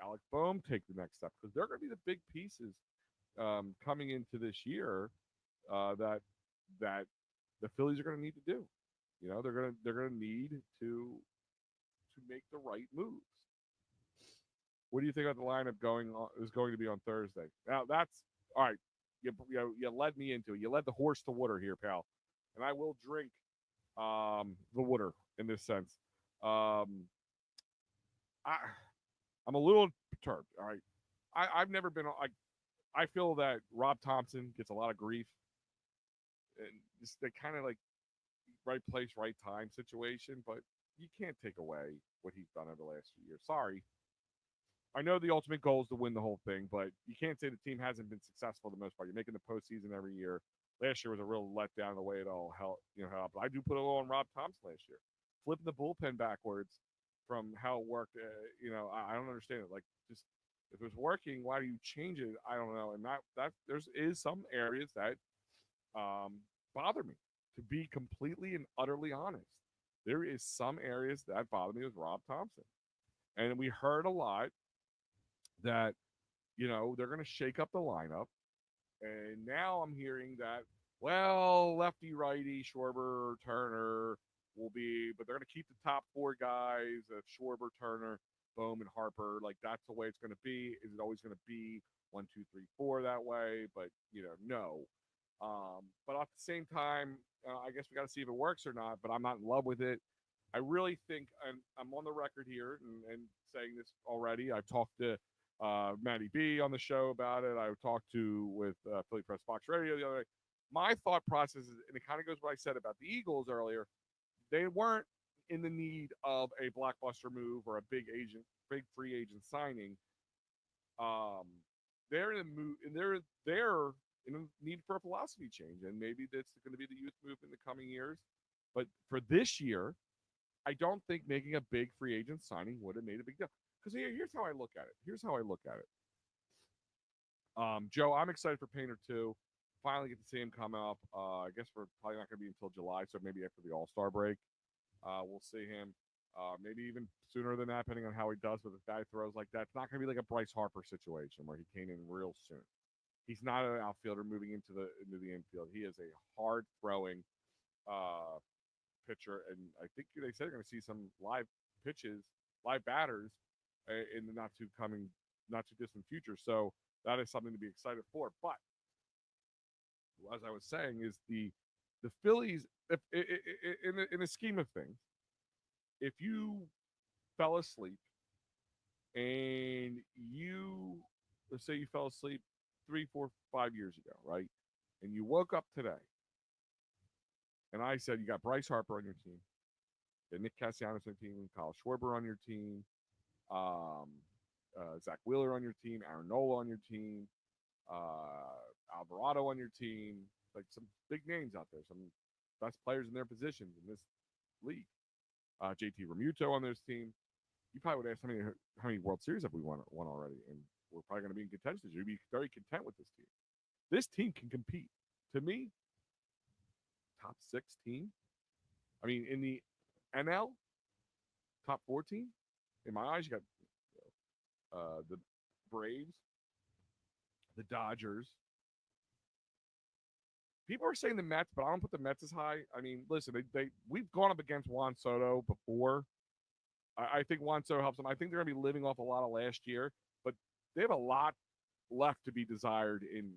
Alec Boehm take the next step? Because they're going to be the big pieces coming into this year that the Phillies are going to need to do. They're going to need to make the right moves. What do you think about the lineup is going to be on Thursday? Now that's all right. You led me into it. You led the horse to water here, pal, and I will drink the water in this sense. I'm a little perturbed. All right, I've never been. I feel that Rob Thompson gets a lot of grief, and just they kind of like right place, right time situation. But you can't take away what he's done over the last few years. Sorry. I know the ultimate goal is to win the whole thing, but you can't say the team hasn't been successful for the most part. You're making the postseason every year. Last year was a real letdown the way it all held. But I do put a little on Rob Thompson last year, flipping the bullpen backwards from how it worked. I don't understand it. Like, just if it's working, why do you change it? I don't know. And that is some areas that bother me. To be completely and utterly honest, there is some areas that bother me with Rob Thompson, and we heard a lot that they're going to shake up the lineup, and now I'm hearing that lefty righty Schwarber Turner will be, but they're going to keep the top four guys of Schwarber, Turner, Bohm, and Harper. Like, that's the way it's going to be. Is it always going to be 1, 2, 3, 4 that way? But no. But at the same time, I guess we got to see if it works or not. But I'm not in love with it. I really think, and I'm on the record here and saying this already. I've talked to Matty B on the show about it. I talked with Philly Press Fox Radio the other day. My thought process is, and it kind of goes what I said about the Eagles earlier. They weren't in the need of a blockbuster move or a big free agent signing. They're in a need for a philosophy change, and maybe that's going to be the youth move in the coming years. But for this year, I don't think making a big free agent signing would have made a big deal. Because here's how I look at it. Joe, I'm excited for Painter too. Finally get to see him come up. I guess we're probably not going to be until July, so maybe after the All-Star break, we'll see him. Maybe even sooner than that, depending on how he does with his guy throws like that. It's not going to be like a Bryce Harper situation where he came in real soon. He's not an outfielder moving into the infield. He is a hard throwing, uh, pitcher, and I think they said they're going to see some live pitches, live batters in the not too distant future. So that is something to be excited for. But as I was saying, is the Phillies, if, in the scheme of things, if you fell asleep and let's say you fell asleep 3, 4, 5 years ago, right, and you woke up today, and I said you got Bryce Harper on your team, you got Nick Castellanos on your team, Kyle Schwarber on your team, um, Zach Wheeler on your team, Aaron Nola on your team, Alvarado on your team, like some big names out there, some best players in their positions in this league. JT Remuto on this team. You probably would ask how many World Series have we won already, and we're probably going to be in contention this year. You'd be very content with this team. This team can compete. To me, top 6 team. I mean, in the NL, top 14. In my eyes, you got the Braves, the Dodgers. People are saying the Mets, but I don't put the Mets as high. I mean, listen, we've gone up against Juan Soto before. I think Juan Soto helps them. I think they're going to be living off a lot of last year, but they have a lot left to be desired in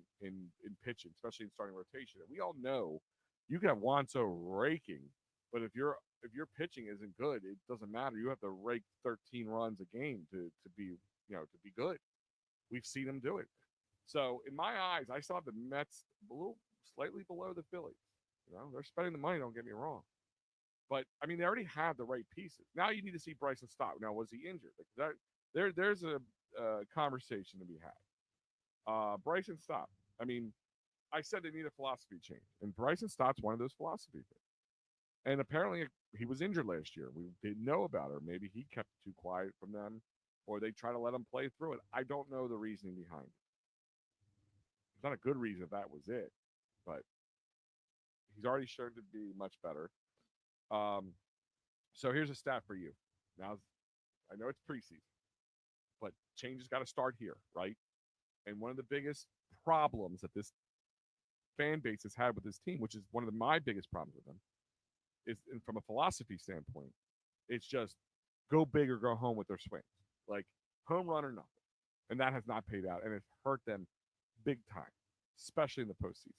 pitching, especially in starting rotation. And we all know you can have Juan Soto raking, but if your pitching isn't good, it doesn't matter. You have to rake 13 runs a game to be good. We've seen them do it. So in my eyes, I still have the Mets a little slightly below the Phillies. They're spending the money. Don't get me wrong. But I mean, they already have the right pieces. Now you need to see Bryson Stott. Now, was he injured? There's a conversation to be had. Bryson Stott. I mean, I said they need a philosophy change, and Bryson Stott's one of those philosophy things. And apparently, he was injured last year. We didn't know about it, or maybe he kept it too quiet from them, or they try to let him play through it. I don't know the reasoning behind it. It's not a good reason if that was it, but he's already shown to be much better. So here's a stat for you. Now, I know it's preseason, but change has got to start here, right? And one of the biggest problems that this fan base has had with this team, which is one of my biggest problems with them, is from a philosophy standpoint, it's just go big or go home with their swings, like home run or nothing. And that has not paid out, and it's hurt them big time, especially in the postseason.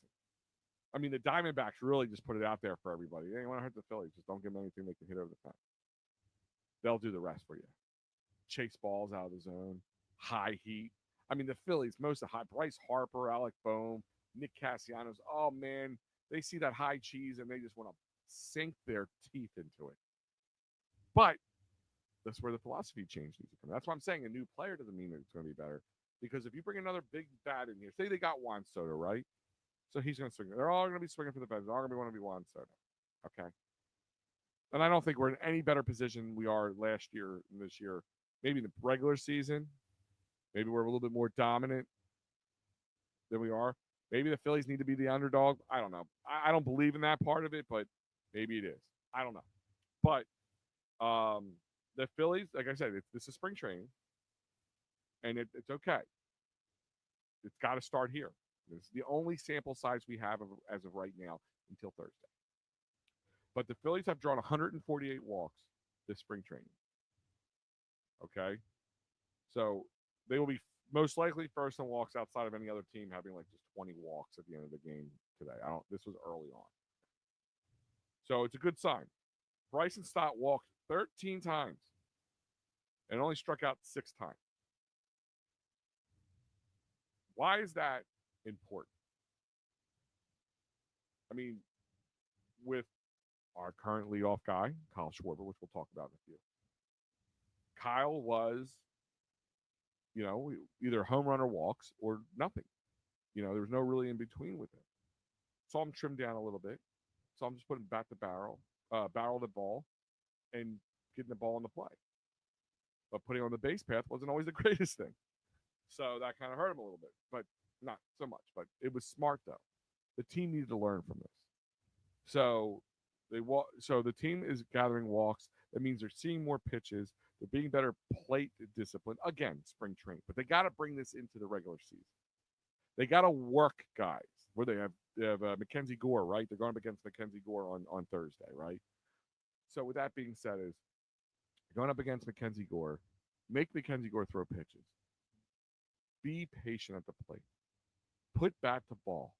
I mean, the Diamondbacks really just put it out there for everybody. They want to hurt the Phillies. Just don't give them anything they can hit over the fence. They'll do the rest for you. Chase balls out of the zone, high heat. I mean, the Phillies, most of the high. Bryce Harper, Alec Boehm, Nick Castellanos. Oh, man, they see that high cheese and they just want to sink their teeth into it. But that's where the philosophy change needs to come. That's why I'm saying a new player doesn't mean that it's going to be better. Because if you bring another big bat in here, say they got Juan Soto, right? So he's going to swing. They're all going to be swinging for the fences. They're all going to want to be Juan Soto. Okay. And I don't think we're in any better position we are last year and this year. Maybe in the regular season. Maybe we're a little bit more dominant than we are. Maybe the Phillies need to be the underdog. I don't know. I don't believe in that part of it, but maybe it is. I don't know. But the Phillies, like I said, this is spring training. And it's okay. It's got to start here. It's the only sample size we have as of right now until Thursday. But the Phillies have drawn 148 walks this spring training. Okay? So they will be most likely first in walks outside of any other team having like just 20 walks at the end of the game today. This was early on. So it's a good sign. Bryson Stott walked 13 times and only struck out 6 times. Why is that important? I mean, with our current leadoff guy, Kyle Schwarber, which we'll talk about in a few. Kyle was, either home run or walks or nothing. There was no really in between with him. Saw him trim down a little bit. Saw him just putting bat to barrel the ball, and getting the ball in the play. But putting on the base path wasn't always the greatest thing. So that kind of hurt him a little bit, but not so much. But it was smart, though. The team needed to learn from this. So the team is gathering walks. That means they're seeing more pitches. They're being better plate discipline. Again, spring training. But they got to bring this into the regular season. They got to work guys where they have Mackenzie Gore, right? They're going up against Mackenzie Gore on Thursday, right? So with that being said, is going up against Mackenzie Gore, make Mackenzie Gore throw pitches. Be patient at the plate. Put bat to ball.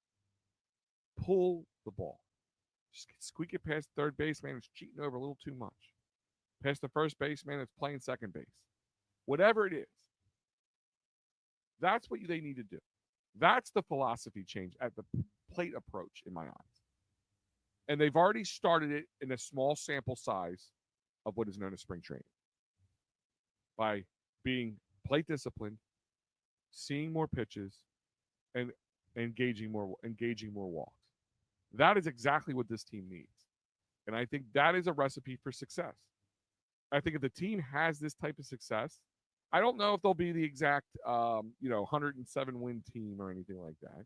Pull the ball. Just squeak it past third baseman. It's cheating over a little too much. Past the first baseman. It's playing second base. Whatever it is, that's what they need to do. That's the philosophy change at the plate approach in my eyes. And they've already started it in a small sample size of what is known as spring training by being plate disciplined, seeing more pitches, and engaging more walks. That is exactly what this team needs. And I think that is a recipe for success. I think if the team has this type of success, I don't know if they'll be the exact 107 win team or anything like that.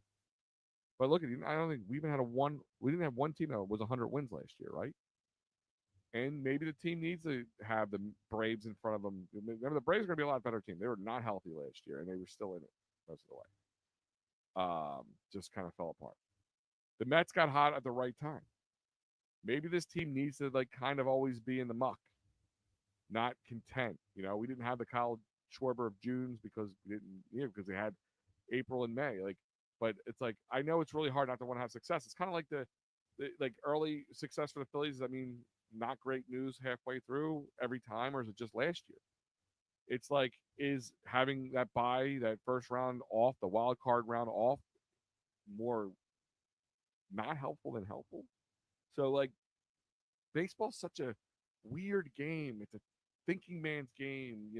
But look at it. I don't think we even had we didn't have one team that was 100 wins last year, right? And maybe the team needs to have the Braves in front of them. Remember, the Braves are going to be a lot better team. They were not healthy last year, and they were still in it most of the way. Just kind of fell apart. The Mets got hot at the right time. Maybe this team needs to kind of always be in the muck, not content. We didn't have the Kyle Schwarber of Junes because we didn't, because they had April and May. But it's I know it's really hard not to want to have success. It's kind of like the early success for the Phillies. I mean, not great news halfway through every time, or is it just last year? It's is having that bye, that first round off, the wild card round off, more not helpful than helpful. So baseball's such a weird game. It's a thinking man's game.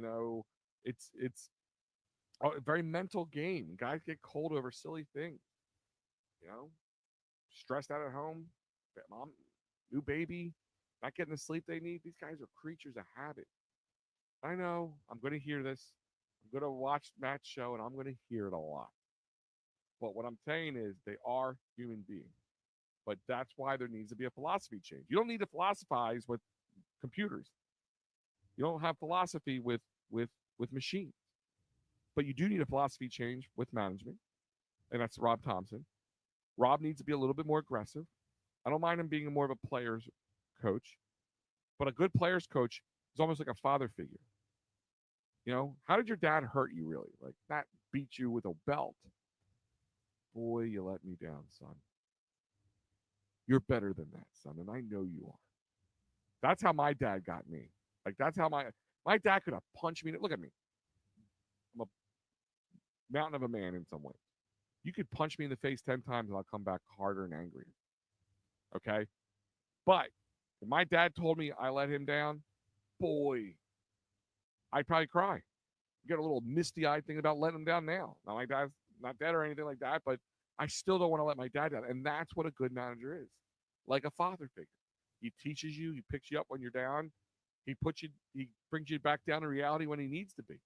It's a very mental game. Guys get cold over silly things. Stressed out at home, mom, new baby, not getting the sleep they need. These guys are creatures of habit. I know. I'm going to hear this. I'm going to watch Matt's show, and I'm going to hear it a lot. But what I'm saying is they are human beings. But that's why there needs to be a philosophy change. You don't need to philosophize with computers. You don't have philosophy with machines. But you do need a philosophy change with management, and that's Rob Thompson. Rob needs to be a little bit more aggressive. I don't mind him being more of a player's coach, but a good player's coach is almost like a father figure. How did your dad hurt you really? Not beat you with a belt. Boy, you let me down, son. You're better than that, son, and I know you are. That's how my dad got me. That's how my dad could have punched me. Look at me. I'm a mountain of a man in some ways. You could punch me in the face 10 times and I'll come back harder and angrier. Okay? But if my dad told me I let him down, boy, I'd probably cry. Get a little misty-eyed thinking about letting him down now. Now, my dad's not dead or anything like that, but I still don't want to let my dad down. And that's what a good manager is. Like a father figure. He teaches you, he picks you up when you're down, he brings you back down to reality when he needs to be.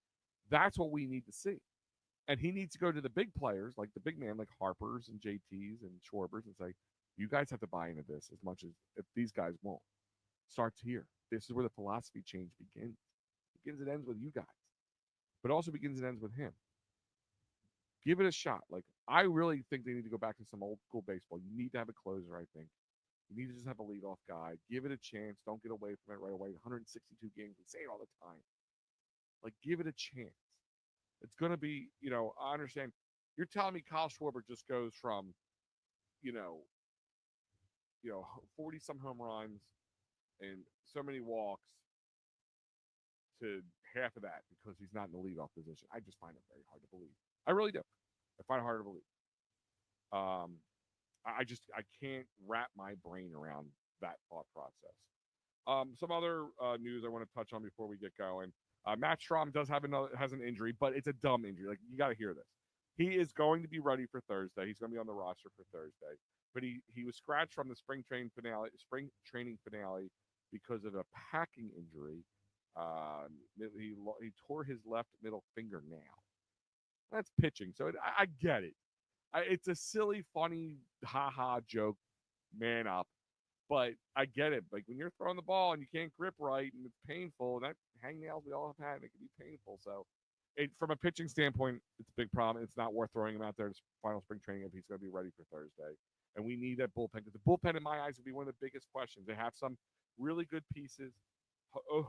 That's what we need to see. And he needs to go to the big players, like the big man, like Harper's and JT's and Schwarbers, and say, you guys have to buy into this as much as if these guys won't. Starts here. This is where the philosophy change begins. Begins and ends with you guys, but also begins and ends with him. Give it a shot. I really think they need to go back to some old school baseball. You need to have a closer, I think. You need to just have a leadoff guy. Give it a chance. Don't get away from it right away. 162 games. We say it all the time. Give it a chance. It's going to be, I understand. You're telling me Kyle Schwarber just goes from, 40 some home runs and so many walks to half of that because he's not in the leadoff position. I just find it very hard to believe. I really do. I find it hard to believe. I can't wrap my brain around that thought process. Some other news I want to touch on before we get going. Matt Strahm has an injury, but it's a dumb injury. You got to hear this. He is going to be ready for Thursday. He's going to be on the roster for Thursday. But he was scratched from the spring training finale because of a packing injury. He tore his left middle fingernail. That's pitching, so I get it. It's a silly, funny, ha-ha joke. Man up. But I get it. When you're throwing the ball and you can't grip right and it's painful, and that hangnails we all have had, and it can be painful. So, from a pitching standpoint, it's a big problem. It's not worth throwing him out there to final spring training if he's going to be ready for Thursday. And we need that bullpen. Because the bullpen, in my eyes, would be one of the biggest questions. They have some really good pieces.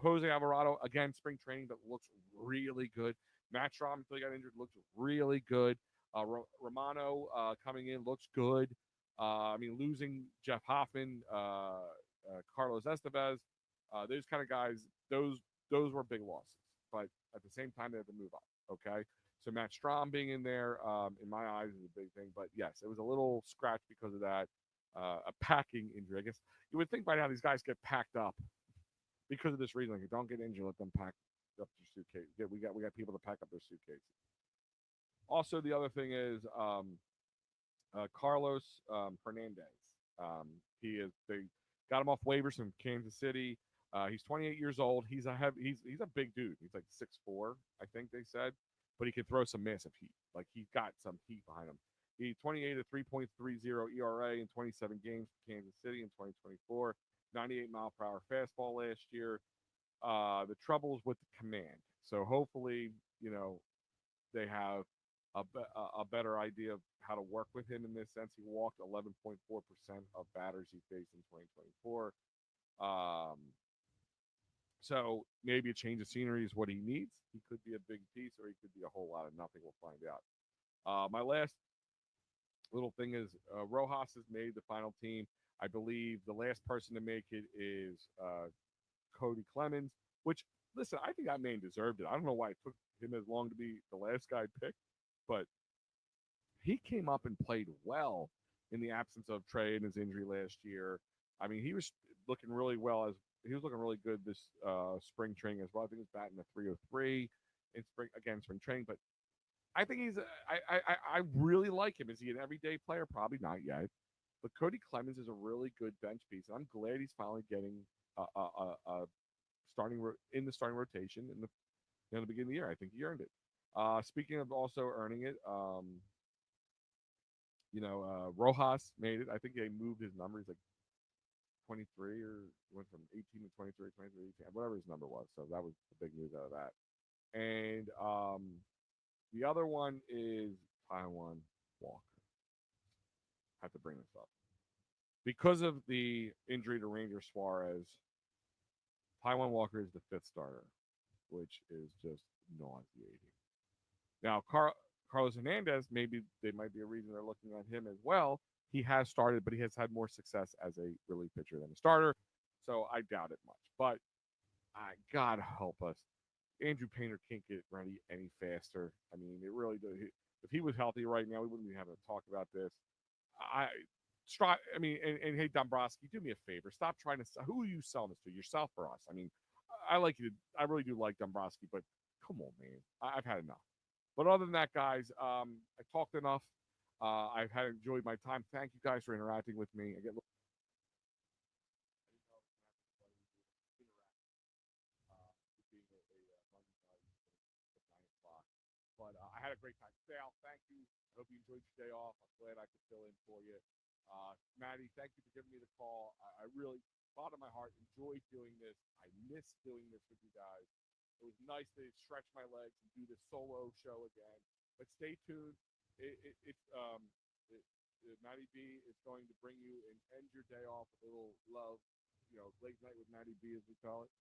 Jose Alvarado, again, spring training, but looks really good. Matt Strom, until he got injured, looks really good. Romano coming in looks good. I mean, losing Jeff Hoffman, Carlos Estevez, those kind of guys, those were big losses. But at the same time, they had to move on. Okay, so Matt Strom being in there, in my eyes, is a big thing. But yes, it was a little scratch because of that, a packing injury. I guess you would think by now these guys get packed up because of this reason. Like, don't get injured, let them pack up your suitcase. We got people to pack up their suitcases. Also, the other thing is Carlos Hernandez. He is they got him off waivers from Kansas City. He's 28 years old. He's a big dude. He's like 6'4", I think they said, but he can throw some massive heat. Like, he's got some heat behind him. He's 28 at 3.30 ERA in 27 games for Kansas City in 2024. 98 mile per hour fastball last year. The troubles with the command. So hopefully, they have a better idea of how to work with him in this sense. He walked 11.4% of batters he faced in 2024. So maybe a change of scenery is what he needs. He could be a big piece, or he could be a whole lot of nothing. We'll find out. My last little thing is Rojas has made the final team. I believe the last person to make it is Cody Clemens, which, listen, I think that man deserved it. I don't know why it took him as long to be the last guy picked, but he came up and played well in the absence of Trey and his injury last year. I mean, he was looking really well he was looking really good this spring training as well. I think he was batting a 303 in spring training, but I think I really like him. Is he an everyday player? Probably not yet. But Cody Clemens is a really good bench piece. And I'm glad he's finally getting a in the starting rotation in the beginning of the year. I think he earned it. Speaking of also earning it, Rojas made it. I think they moved his number. He's like 23, or went from 18 to 23, 23, 18, whatever his number was. So that was the big news out of that. And the other one is Taijuan Walker. Have to bring this up. Because of the injury to Ranger Suarez, Taijuan Walker is the fifth starter, which is just nauseating. Now, Carlos Hernandez, maybe they might be a reason they're looking at him as well. He has started, but he has had more success as a relief pitcher than a starter, so I doubt it much. But God help us, Andrew Painter can't get ready any faster. I mean, it really does. If he was healthy right now, we wouldn't be having to talk about this. And hey, Dombrowski, do me a favor. Stop trying to. Who are you selling this to? Yourself or us? I mean, I like you. I really do like Dombrowski, but come on, man. I've had enough. But other than that, guys, I talked enough. I've enjoyed my time. Thank you guys for interacting with me. But I had a great time. Sal, thank you. I hope you enjoyed your day off. I'm glad I could fill in for you. Maddie, thank you for giving me the call. I really, bottom of my heart, enjoyed doing this. I miss doing this with you guys. It was nice to stretch my legs and do this solo show again. But stay tuned. Maddie B is going to bring you and end your day off with a little love, late night with Maddie B, as we call it.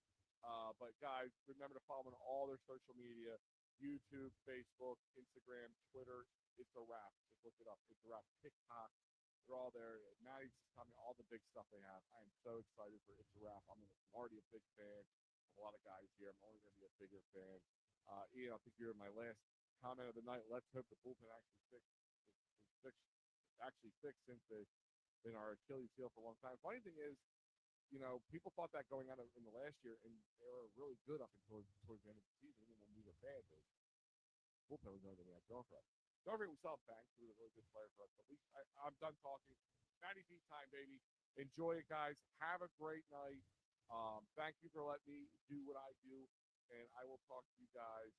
But guys, remember to follow them on all their social media: YouTube, Facebook, Instagram, Twitter. It's a wrap. Just look it up. It's a wrap. TikTok. They're all there. Maddie's just telling me all the big stuff they have. I am so excited for It's a Wrap. I'm already a big fan of a lot of guys here. I'm only going to be a bigger fan. Ian, I think you're my last comment of the night. Let's hope the bullpen actually fixed since they've been our Achilles heel for a long time. Funny thing is, people thought that going out in the last year, and they were really good up until towards the end of the season. Even when we were bad, the bullpen was the only thing we had going for us. Don't forget, we saw Banks, who was a really good player for us. But I'm done talking. Matty B time, baby. Enjoy it, guys. Have a great night. Thank you for letting me do what I do, and I will talk to you guys